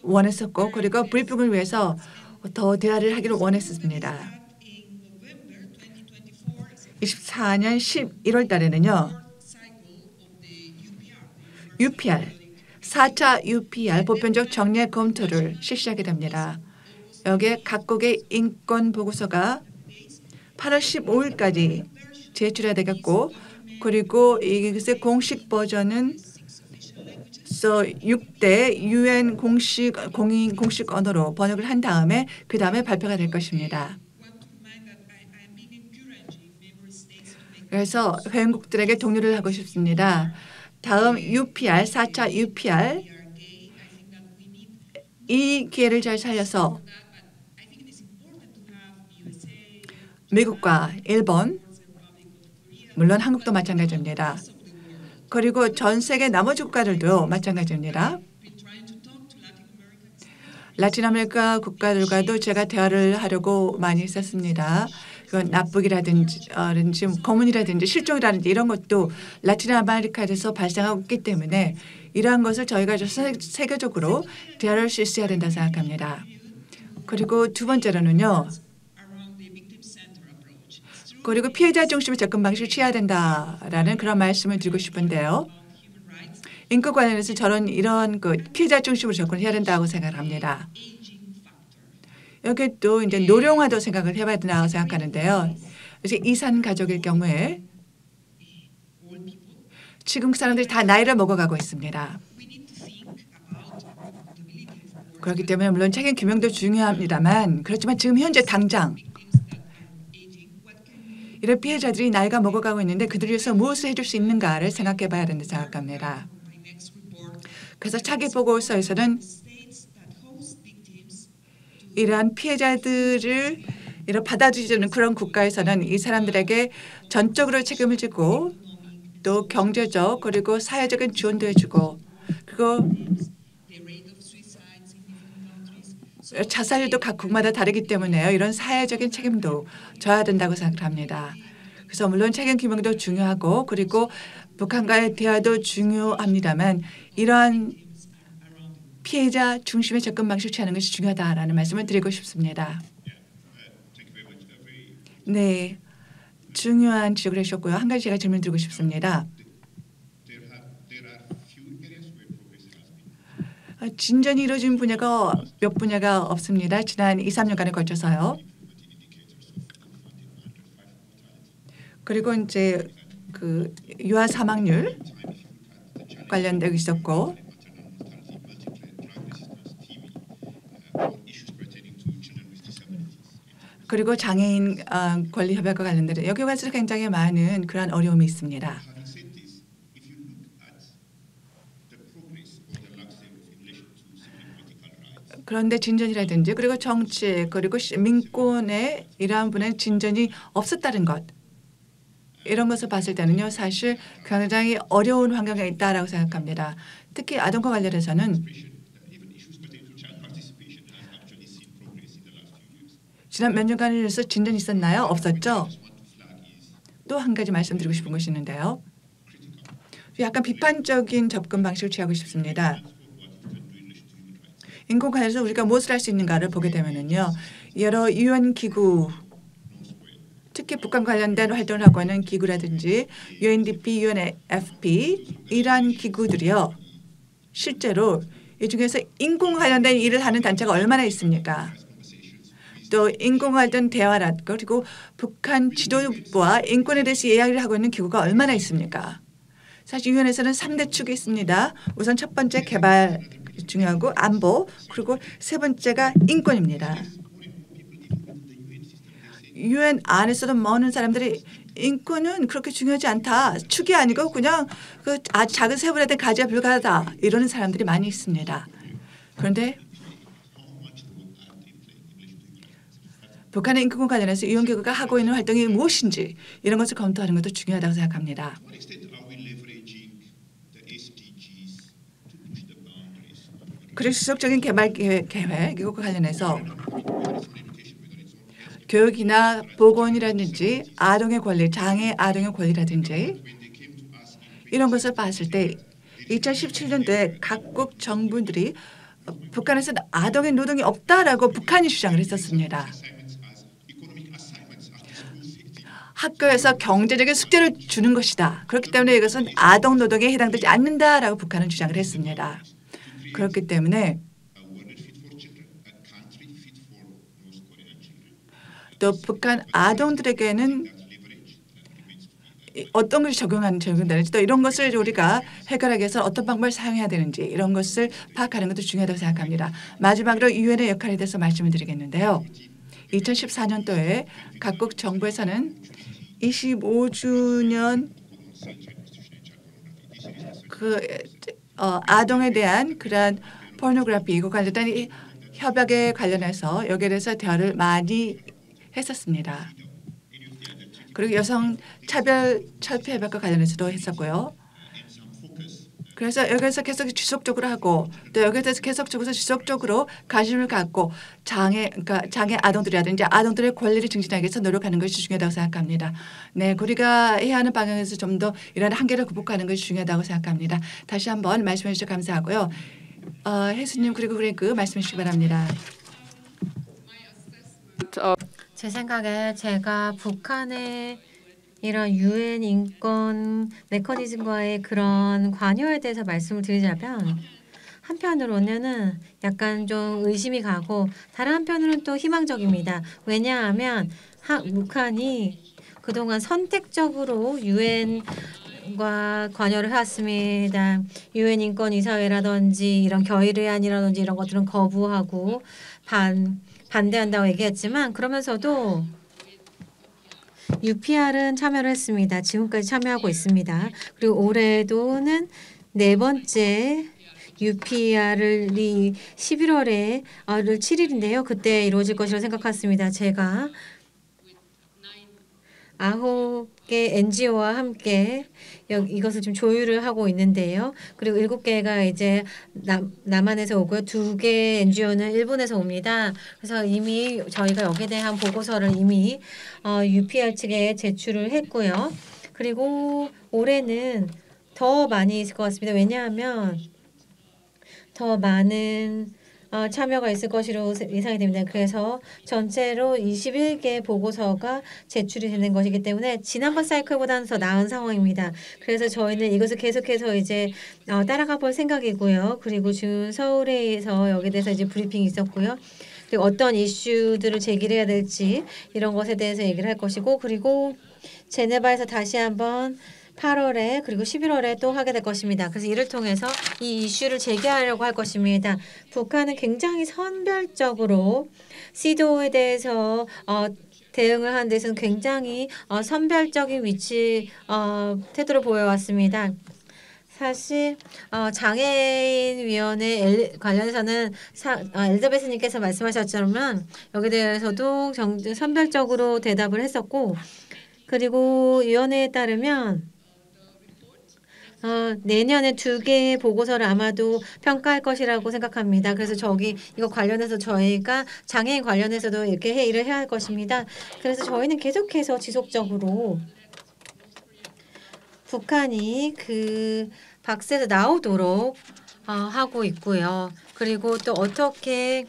S2: 원했었고 그리고 브리핑을 위해서 더 대화를 하기를 원했습니다. 24년 11월 달에는요. UPR 4차 UPR 보편적 정례 검토를 실시하게 됩니다. 여기에 각국의 인권 보고서가 8월 15일까지 제출해야 되겠고 그리고 이것의 공식 버전은 6대 UN 공식 언어로 번역을 한 다음에 그 다음에 발표가 될 것입니다. 그래서 회원국들에게 독려를 하고 싶습니다. 다음 UPR 4차 UPR 이 기회를 잘 살려서 미국과 일본 물론 한국도 마찬가지입니다. 그리고 전 세계 나머지 국가들도 마찬가지입니다. 라틴 아메리카 국가들과도 제가 대화를 하려고 많이 했었습니다. 그건 납북이라든지 고문이라든지 실종이라든지 이런 것도 라틴 아메리카에서 발생하고 있기 때문에 이러한 것을 저희가 세계적으로 대화를 실시해야 된다 생각합니다. 그리고 두 번째로는요. 그리고 피해자 중심의 접근 방식을 취해야 된다라는 그런 말씀을 드리고 싶은데요. 인권 관련해서 저는 이런 그 피해자 중심으로 접근해야 된다고 생각합니다. 여기 또 이제 노령화도 생각을 해봐야 된다고 생각하는데요. 이제 이산 가족일 경우에 지금 사람들이 다 나이를 먹어가고 있습니다. 그렇기 때문에 물론 책임 규명도 중요합니다만 그렇지만 지금 현재 당장 이런 피해자들이 나이가 먹어가고 있는데 그들을 위해서 무엇을 해줄 수 있는가를 생각해 봐야 된다고 생각합니다. 그래서 차기 보고서에서는 이러한 피해자들을 이런 받아주지는 그런 국가에서는 이 사람들에게 전적으로 책임을 지고 또 경제적 그리고 사회적인 지원도 해주고 그리고 자살률도 각 국마다 다르기 때문에요. 이런 사회적인 책임도 져야 된다고 생각합니다. 그래서 물론 책임 규명도 중요하고 그리고 북한과의 대화도 중요합니다만 이러한 피해자 중심의 접근 방식을 취하는 것이 중요하다라는 말씀을 드리고 싶습니다. 네, 중요한 지적을 해주셨고요. 한 가지 제가 질문 드리고 싶습니다. 진전이 이루어진 분야가 몇 분야가 없습니다. 지난 2, 3년간에 걸쳐서요. 그리고 이제 그 유아 사망률 관련되고 있었고 그리고 장애인 권리 협약과 관련된 여기 와서 굉장히 많은 그런 어려움이 있습니다. 그런데 진전이라든지 그리고 정치 그리고 민권의 이러한 분의 진전이 없었다는 것 이런 것을 봤을 때는요 사실 굉장히 어려운 환경에 있다라고 생각합니다. 특히 아동과 관련해서는 지난 몇 년간에서 진전이 있었나요? 없었죠. 또 한 가지 말씀드리고 싶은 것이 있는데요. 약간 비판적인 접근 방식을 취하고 싶습니다. 인권 관련해서 우리가 무엇을 할 수 있는가를 보게 되면은요. 여러 유엔 기구 특히 북한 관련된 활동을 하고 있는 기구라든지 UNDP, UNFP 이러한 기구들이요. 실제로 이 중에서 인권 관련된 일을 하는 단체가 얼마나 있습니까? 또 인권 관련 대화라 그리고 북한 지도부와 인권에 대해서 이야기를 하고 있는 기구가 얼마나 있습니까? 사실 유엔에서는 3대 축이 있습니다. 우선 첫 번째 개발 중요하고 안보 그리고 세 번째가 인권입니다. 유엔 안에서도 많은 사람들이 인권은 그렇게 중요하지 않다. 축이 아니고 그냥 그 아주 작은 세분에 대한 가지가 불과하다. 이러는 사람들이 많이 있습니다. 그런데 북한의 인권 관련해서 유엔 기구가 하고 있는 활동이 무엇인지 이런 것을 검토하는 것도 중요하다고 생각합니다. 그리고 지속적인 개발 계획 이것과 관련해서 교육이나 보건이라든지 아동의 권리, 장애 아동의 권리라든지 이런 것을 봤을 때 2017년도에 각국 정부들이 북한에서 아동의 노동이 없다라고 북한이 주장을 했었습니다. 학교에서 경제적인 숙제를 주는 것이다. 그렇기 때문에 이것은 아동 노동에 해당되지 않는다라고 북한은 주장을 했습니다. 그렇기 때문에 또 북한 아동들에게는 어떤 것이 적용되는지 또 이런 것을 우리가 해결하기 위해서 어떤 방법을 사용해야 되는지 이런 것을 파악하는 것도 중요하다고 생각합니다. 마지막으로 유엔의 역할에 대해서 말씀을 드리겠는데요. 2014년도에 각국 정부에서는 25주년 아동에 대한 그러한 포르노그래피 이거 관련된 협약에 관련해서 여기에 대해서 대화를 많이 했었습니다. 그리고 여성 차별 철폐 협약과 관련해서도 했었고요. 그래서 여기서 계속 지속적으로 하고 또 여기서 계속적으로 지속적으로 관심을 갖고 장애 아동들이라든지 아동들의 권리를 증진하기 위해서 노력하는 것이 중요하다고 생각합니다. 네, 우리가 해야 하는 방향에서 좀 더 이런 한계를 극복하는 것이 중요하다고 생각합니다. 다시 한번 말씀해 주셔서 감사하고요. 혜수님 그리고 그레그 말씀해 주시기 바랍니다.
S1: 제 생각에 제가 북한의 이런 유엔 인권 메커니즘과의 그런 관여에 대해서 말씀을 드리자면 한편으로는 약간 좀 의심이 가고 다른 한편으로는 또 희망적입니다. 왜냐하면 북한이 그동안 선택적으로 유엔과 관여를 해왔습니다. 유엔 인권이사회라든지 이런 결의안이라든지 이런 것들은 거부하고 반대한다고 얘기했지만 그러면서도 UPR은 참여를 했습니다. 지금까지 참여하고 있습니다. 그리고 올해도는 네 번째 UPR이 11월에 7일인데요. 그때 이루어질 것이라고 생각했습니다. 제가 9개 NGO와 함께 이것을 좀 조율을 하고 있는데요. 그리고 7개가 이제 남한에서 오고요. 2개 NGO는 일본에서 옵니다. 그래서 이미 저희가 여기에 대한 보고서를 이미 UPR 측에 제출을 했고요. 그리고 올해는 더 많이 있을 것 같습니다. 왜냐하면 더 많은 참여가 있을 것으로 예상이 됩니다. 그래서 전체로 21개 보고서가 제출이 되는 것이기 때문에 지난번 사이클보다는 더 나은 상황입니다. 그래서 저희는 이것을 계속해서 이제 따라가 볼 생각이고요. 그리고 지금 서울에서 여기에 대해서 이제 브리핑이 있었고요. 그리고 어떤 이슈들을 제기를 해야 될지 이런 것에 대해서 얘기를 할 것이고 그리고 제네바에서 다시 한번 8월에 그리고 11월에 또 하게 될 것입니다. 그래서 이를 통해서 이 이슈를 제기하려고 할 것입니다. 북한은 굉장히 선별적으로 CEDAW에 대해서 대응을 하는 데서는 굉장히 선별적인 태도를 보여왔습니다. 사실 장애인위원회 관련해서는 엘자베스님께서 말씀하셨지만 여기에 대해서도 선별적으로 대답을 했었고 그리고 위원회에 따르면 내년에 2개의 보고서를 아마도 평가할 것이라고 생각합니다. 그래서 이거 관련해서 저희가 장애인 관련해서도 이렇게 회의를 해야 할 것입니다. 그래서 저희는 계속해서 지속적으로 북한이 그 박스에서 나오도록 하고 있고요. 그리고 또 어떻게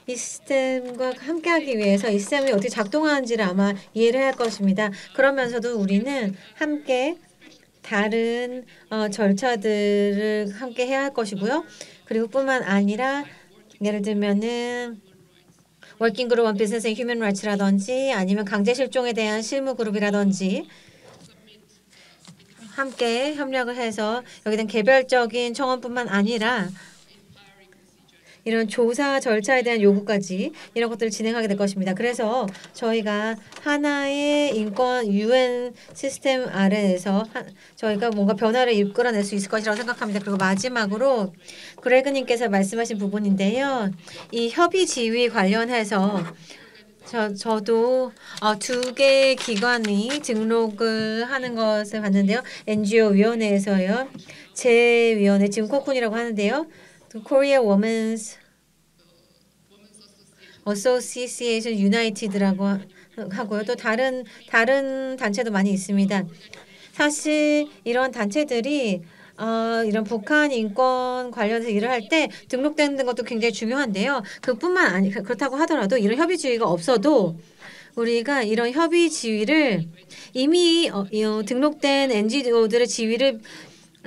S1: 이 시스템과 함께하기 위해서 이 시스템이 어떻게 작동하는지를 아마 이해를 할 것입니다. 그러면서도 우리는 함께 다른 절차들을 함께 해야 할 것이고요. 그리고 뿐만 아니라 예를 들면은 워킹 그룹 온 비즈니스 앤 휴먼 라이츠라든지 아니면 강제 실종에 대한 실무 그룹이라든지 함께 협력을 해서 여기에 대한 개별적인 청원뿐만 아니라 이런 조사 절차에 대한 요구까지 이런 것들을 진행하게 될 것입니다. 그래서 저희가 하나의 인권 UN 시스템 아래에서 저희가 뭔가 변화를 이끌어낼 수 있을 것이라고 생각합니다. 그리고 마지막으로 그레그님께서 말씀하신 부분인데요. 이 협의 지위 관련해서 저도 2개 기관이 등록을 하는 것을 봤는데요. NGO 위원회에서요. 제 위원회 지금 코쿤이라고 하는데요. Korea Women's Association United라고 하고요. 또 다른 단체도 많이 있습니다. 사실 이런 단체들이 이런 북한 인권 관련해서 일을 할 때 등록되는 것도 굉장히 중요한데요. 그뿐만 아니 그렇다고 하더라도 이런 협의 지위가 없어도 우리가 이런 협의 지위를 이미 등록된 NGO들의 지위를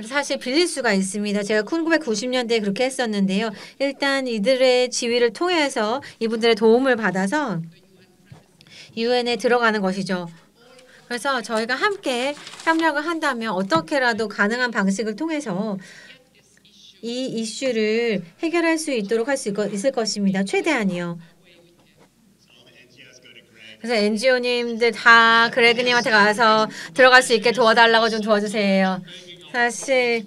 S1: 사실 빌릴 수가 있습니다. 제가 1990년대에 그렇게 했었는데요. 일단 이들의 지위를 통해서 이분들의 도움을 받아서 유엔에 들어가는 것이죠. 그래서 저희가 함께 협력을 한다면 어떻게라도 가능한 방식을 통해서 이 이슈를 해결할 수 있도록 할 수 있을 것입니다. 최대한이요. 그래서 NGO님들 다 그레그님한테 가서 들어갈 수 있게 도와달라고 좀 도와주세요. 사실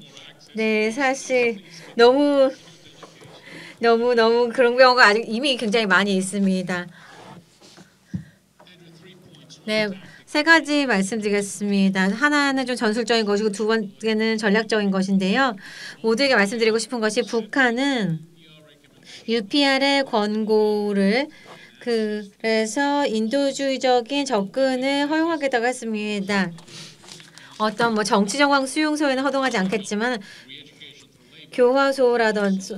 S1: 너무 그런 경우가 아직 이미 굉장히 많이 있습니다. 네, 3가지 말씀드리겠습니다. 하나는 좀 전술적인 것이고 2번째는 전략적인 것인데요. 모두에게 말씀드리고 싶은 것이 북한은 UPR의 권고를 그래서 인도주의적인 접근을 허용하겠다고 했습니다. 어떤 정치 정황 수용소에는 허용하지 않겠지만 교화소라든지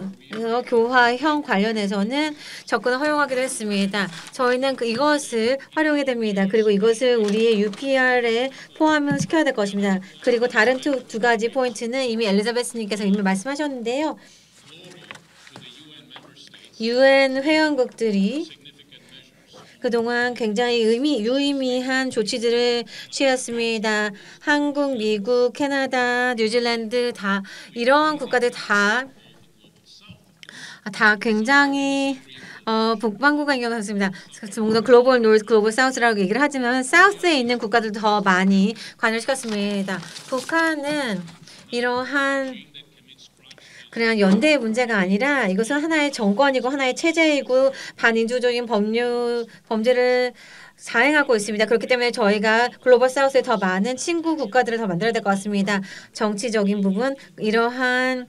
S1: 교화형 관련해서는 접근을 허용하기로 했습니다. 저희는 이것을 활용해야 됩니다. 그리고 이것을 우리의 UPR에 포함을 시켜야 될 것입니다. 그리고 다른 두 가지 포인트는 이미 엘리자베스님께서 이미 말씀하셨는데요. UN 회원국들이 그동안 굉장히 유의미한 조치들을 취했습니다. 한국, 미국, 캐나다, 뉴질랜드 다 이런 국가들 다 굉장히 북반구가 인정했습니다. 뭔가 글로벌 노스, 글로벌 사우스라고 얘기를 하지만 사우스에 있는 국가들도 더 많이 관여를 시켰습니다. 북한은 이러한 그냥 연대의 문제가 아니라 이것은 하나의 정권이고 하나의 체제이고 반인주적인 범죄를 자행하고 있습니다. 그렇기 때문에 저희가 글로벌 사우스에 더 많은 친구 국가들을 더 만들어야 될 것 같습니다. 정치적인 부분, 이러한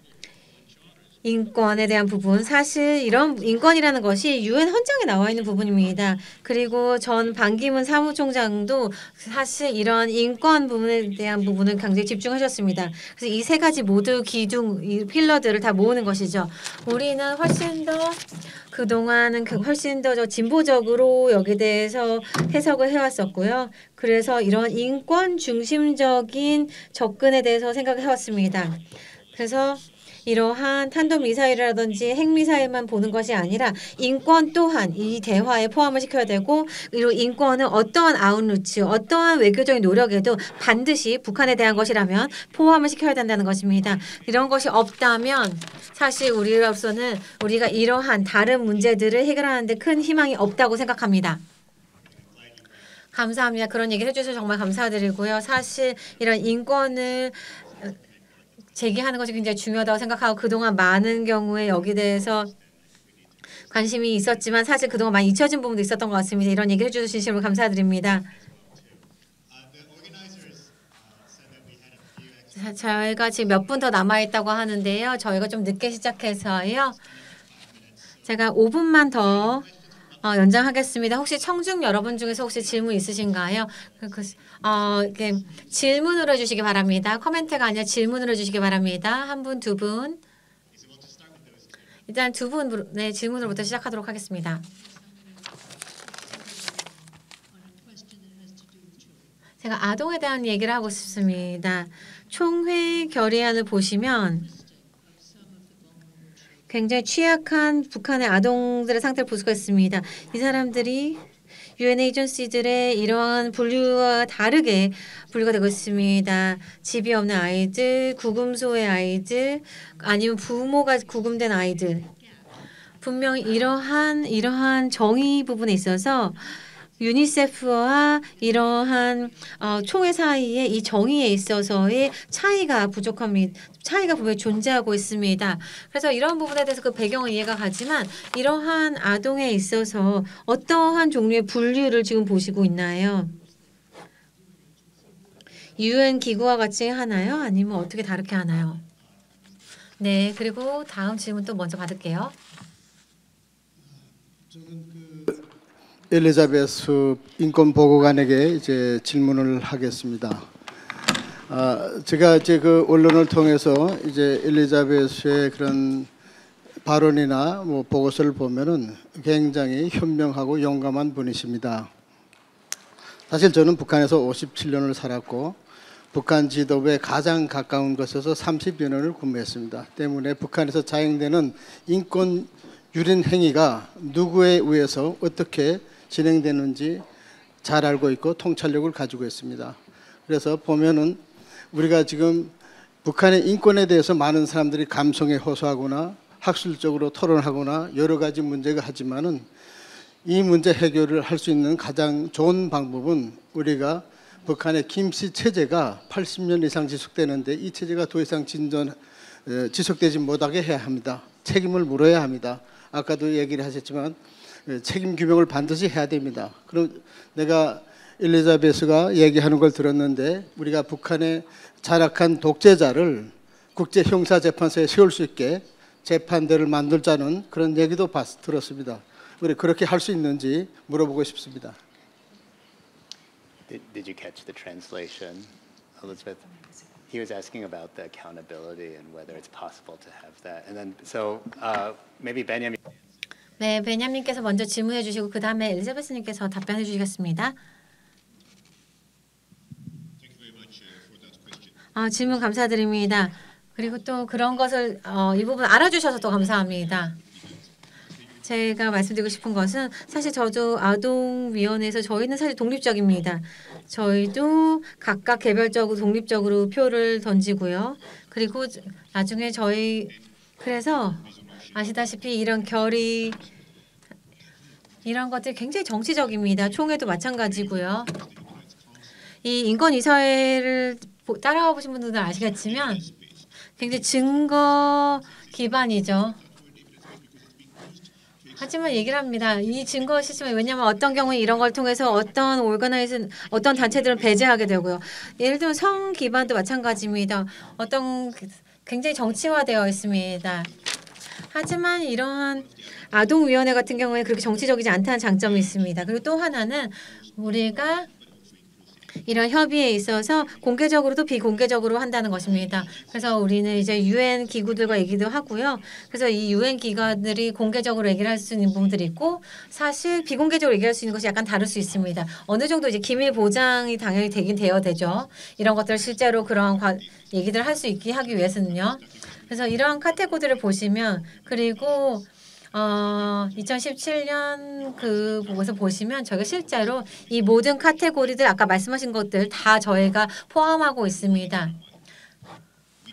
S1: 인권에 대한 부분, 사실 이런 인권이라는 것이 유엔 헌장에 나와 있는 부분입니다. 그리고 전 반기문 사무총장도 사실 이런 인권 부분에 대한 부분을 굉장히 집중하셨습니다. 그래서 이 3가지 모두 이 필러들을 다 모으는 것이죠. 우리는 훨씬 더 그동안은 훨씬 더 진보적으로 여기에 대해서 해석을 해왔었고요. 그래서 이런 인권 중심적인 접근에 대해서 생각을 해왔습니다. 그래서 이러한 탄도미사일이라든지 핵미사일만 보는 것이 아니라 인권 또한 이 대화에 포함을 시켜야 되고 그리고 인권은 어떠한 아웃루츠, 어떠한 외교적인 노력에도 반드시 북한에 대한 것이라면 포함을 시켜야 된다는 것입니다. 이런 것이 없다면 사실 우리로서는 우리가 이러한 다른 문제들을 해결하는 데 큰 희망이 없다고 생각합니다. 감사합니다. 그런 얘기를 해주셔서 정말 감사드리고요. 사실 이런 인권을 제기하는 것이 굉장히 중요하다고 생각하고 그동안 많은 경우에 여기 대해서 관심이 있었지만 사실 그동안 많이 잊혀진 부분도 있었던 것 같습니다. 이런 얘기를 해주신 진심으로 감사드립니다. 저희가 지금 몇 분 더 남아있다고 하는데요. 저희가 좀 늦게 시작해서요. 제가 5분만 더 연장하겠습니다. 혹시 청중 여러분 중에서 혹시 질문 있으신가요? 이렇게 질문으로 해주시기 바랍니다. 코멘트가 아니라 질문으로 해주시기 바랍니다. 한 분, 두 분. 일단 두 분, 네, 질문으로부터 시작하도록 하겠습니다. 제가 아동에 대한 얘기를 하고 싶습니다. 총회 결의안을 보시면 굉장히 취약한 북한의 아동들의 상태를 볼 수가 있습니다. 이 사람들이 UN 에이전시들의 이러한 분류와 다르게 분류가 되고 있습니다. 집이 없는 아이들, 구금소의 아이들, 아니면 부모가 구금된 아이들. 분명히 이러한 정의 부분에 있어서 유니세프와 이러한 총회 사이에 이 정의에 있어서의 차이가 부족합니다. 차이가 분명히 존재하고 있습니다. 그래서 이런 부분에 대해서 그 배경은 이해가 가지만 이러한 아동에 있어서 어떠한 종류의 분류를 지금 보시고 있나요? UN 기구와 같이 하나요? 아니면 어떻게 다르게 하나요? 네, 그리고 다음 질문 또 먼저 받을게요.
S3: 엘리자베스 인권보고관에게 이제 질문을 하겠습니다. 제가 이제 그 언론을 통해서 이제 엘리자베스의 그런 발언이나 뭐 보고서를 보면은 굉장히 현명하고 용감한 분이십니다. 사실 저는 북한에서 57년을 살았고 북한 지도부에 가장 가까운 곳에서 30여 년을 근무했습니다. 때문에 북한에서 자행되는 인권 유린 행위가 누구에 의해서 어떻게 진행되는지 잘 알고 있고 통찰력을 가지고 있습니다. 그래서 보면은 우리가 지금 북한의 인권에 대해서 많은 사람들이 감성에 호소하거나 학술적으로 토론하거나 여러 가지 문제가 하지만은 이 문제 해결을 할 수 있는 가장 좋은 방법은 우리가 북한의 김씨 체제가 80년 이상 지속되는데 이 체제가 더 이상 지속되지 못하게 해야 합니다. 책임을 물어야 합니다. 아까도 얘기를 하셨지만 책임 규명을 반드시 해야 됩니다. 그럼 내가 엘리자베스가 얘기하는 걸 들었는데 우리가 북한의 잔악한 독재자를 국제형사재판소에 세울 수 있게 재판대를 만들자는 그런 얘기도 들었습니다. 우리 그렇게 할 수 있는지 물어보고 싶습니다.
S4: Did you catch the translation, Elizabeth? He was asking about the accountability and whether it's possible to have that. And then, so maybe Benjamin.
S1: 네, 베냐민께서 먼저 질문해 주시고 그 다음에 엘리자베스님께서 답변해 주시겠습니다. 질문 감사드립니다. 그리고 또 그런 것을 이 부분 알아주셔서 또 감사합니다. 제가 말씀드리고 싶은 것은 사실 저도 아동위원회에서 저희는 사실 독립적입니다. 저희도 각각 개별적으로 독립적으로 표를 던지고요. 그리고 나중에 그래서 아시다시피 이런 결의 이런 것들이 굉장히 정치적입니다. 총회도 마찬가지고요. 이 인권이사회를 따라가 보신 분들은 아시겠지만 굉장히 증거 기반이죠. 하지만 얘기를 합니다. 이 증거 시스템이 왜냐하면 어떤 경우에 이런 걸 통해서 어떤 단체들은 배제하게 되고요. 예를 들면 성 기반도 마찬가지입니다. 굉장히 정치화되어 있습니다. 하지만 이러한 아동위원회 같은 경우에 그렇게 정치적이지 않다는 장점이 있습니다. 그리고 또 하나는 우리가 이런 협의에 있어서 공개적으로도 비공개적으로 한다는 것입니다. 그래서 우리는 이제 UN 기구들과 얘기도 하고요. 그래서 이 UN 기관들이 공개적으로 얘기를 할 수 있는 부분들이 있고 사실 비공개적으로 얘기할 수 있는 것이 약간 다를 수 있습니다. 어느 정도 이제 기밀 보장이 당연히 되죠. 이런 것들 실제로 그런 얘기들을 할 수 있게 하기 위해서는요. 그래서 이러한 카테고리를 보시면 그리고 2017년 그 보고서 보시면 저희가 실제로 이 모든 카테고리들 아까 말씀하신 것들 다 저희가 포함하고 있습니다.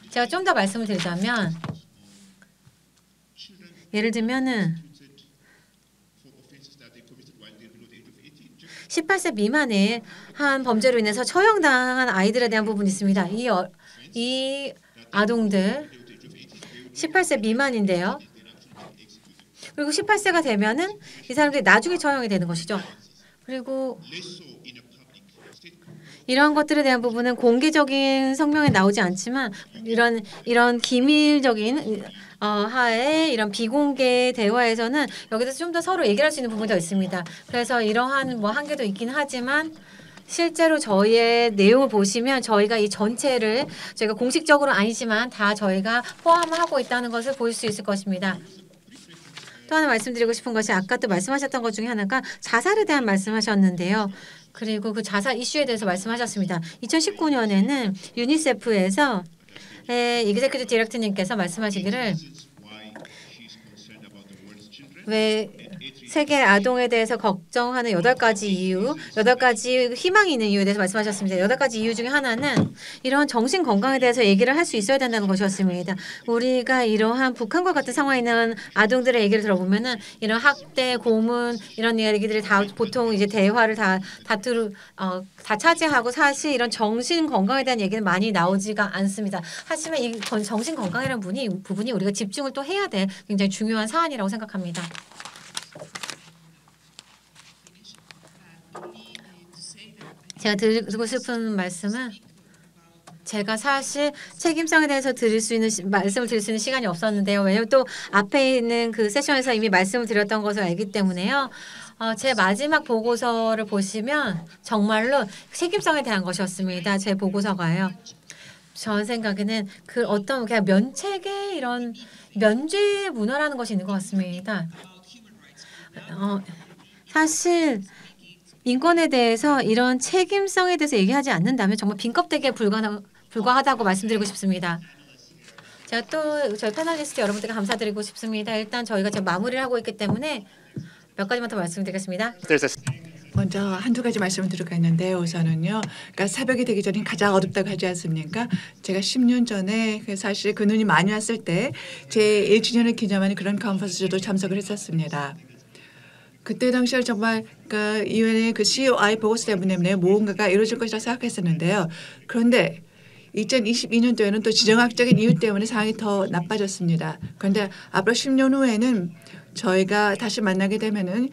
S1: 제가 좀 더 말씀을 드리자면 예를 들면은 18세 미만의 한 범죄로 인해서 처형당한 아이들에 대한 부분이 있습니다. 이 아동들 18세 미만인데요. 그리고 18세가 되면은 이 사람들이 나중에 처형이 되는 것이죠. 그리고 이런 것들에 대한 부분은 공개적인 성명에 나오지 않지만 이런 기밀적인 하에 이런 비공개 대화에서는 여기서 좀 더 서로 얘기할 수 있는 부분이 더 있습니다. 그래서 이러한 뭐 한계도 있긴 하지만 실제로 저희의 내용을 보시면 저희가 이 전체를 저희가 공식적으로 아니지만 다 저희가 포함하고 있다는 것을 볼 수 있을 것입니다. 또 하나 말씀드리고 싶은 것이 아까 또 말씀하셨던 것 중에 하나가 자살에 대한 말씀하셨는데요. 그리고 그 자살 이슈에 대해서 말씀하셨습니다. 2019년에는 유니세프에서 이그제큐티브 디렉터님께서 말씀하시기를 왜 세계 아동에 대해서 걱정하는 8가지 이유, 8가지 희망이 있는 이유에 대해서 말씀하셨습니다. 8가지 이유 중에 하나는 이런 정신 건강에 대해서 얘기를 할 수 있어야 된다는 것이었습니다. 우리가 이러한 북한과 같은 상황에 있는 아동들의 얘기를 들어보면은 이런 학대, 고문 이런 얘기들이 다 보통 이제 대화를 다 차지하고 사실 이런 정신 건강에 대한 얘기는 많이 나오지가 않습니다. 하지만 이 정신 건강이라는 부분이 우리가 집중을 또 해야 될 굉장히 중요한 사안이라고 생각합니다. 제가 드리고 싶은 말씀은 제가 사실 책임성에 대해서 말씀을 드릴 수 있는 시간이 없었는데요. 왜냐하면 또 앞에 있는 그 세션에서 이미 말씀을 드렸던 것을 알기 때문에요. 제 마지막 보고서를 보시면 정말로 책임성에 대한 것이었습니다. 제 보고서가요. 저 생각에는 그 어떤 그냥 면책의 이런 면죄 문화라는 것이 있는 것 같습니다. 사실 인권에 대해서 이런 책임성에 대해서 얘기하지 않는다면 정말 빈 껍데기에 불과하다고 말씀드리고 싶습니다. 제가 또 저희 패널리스트 여러분들께 감사드리고 싶습니다. 일단 저희가 지금 마무리를 하고 있기 때문에 몇 가지만 더 말씀드리겠습니다.
S2: 먼저 한두 가지 말씀을 드릴까 했는데 우선은요. 그러니까 새벽이 되기 전이 가장 어둡다고 하지 않습니까? 제가 10년 전에 사실 그 눈이 많이 왔을 때 제 1주년을 기념하는 그런 컨퍼런스도 참석을 했었습니다. 그때 당시에 정말 그 유엔의 그 COI 보고서 때문에 무언가가 이루어질 것이라 생각했었는데요. 그런데 2022년도에는 또 지정학적인 이유 때문에 상황이 더 나빠졌습니다. 그런데 앞으로 10년 후에는 저희가 다시 만나게 되면은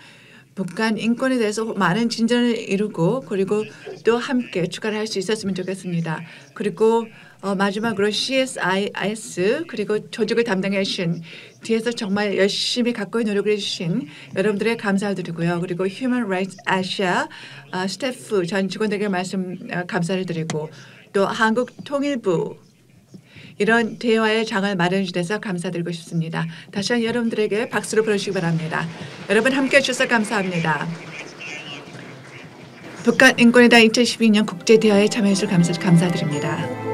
S2: 북한 인권에 대해서 많은 진전을 이루고 그리고 또 함께 추가를 할 수 있었으면 좋겠습니다. 그리고 마지막으로 CSIS 그리고 조직을 담당해 주신 뒤에서 정말 열심히 갖고 노력을 해주신 여러분들의 감사를 드리고요. 그리고 Human Rights Asia 스태프 전 직원들에게 감사를 드리고 또 한국통일부 이런 대화의 장을 마련해 주셔서 감사드리고 싶습니다. 다시 한번 여러분들에게 박수를 보내주시기 바랍니다. 여러분 함께해 주셔서 감사합니다. 북한 인권에 대한 2012년 국제대화에 참여해 주셔서 감사드립니다.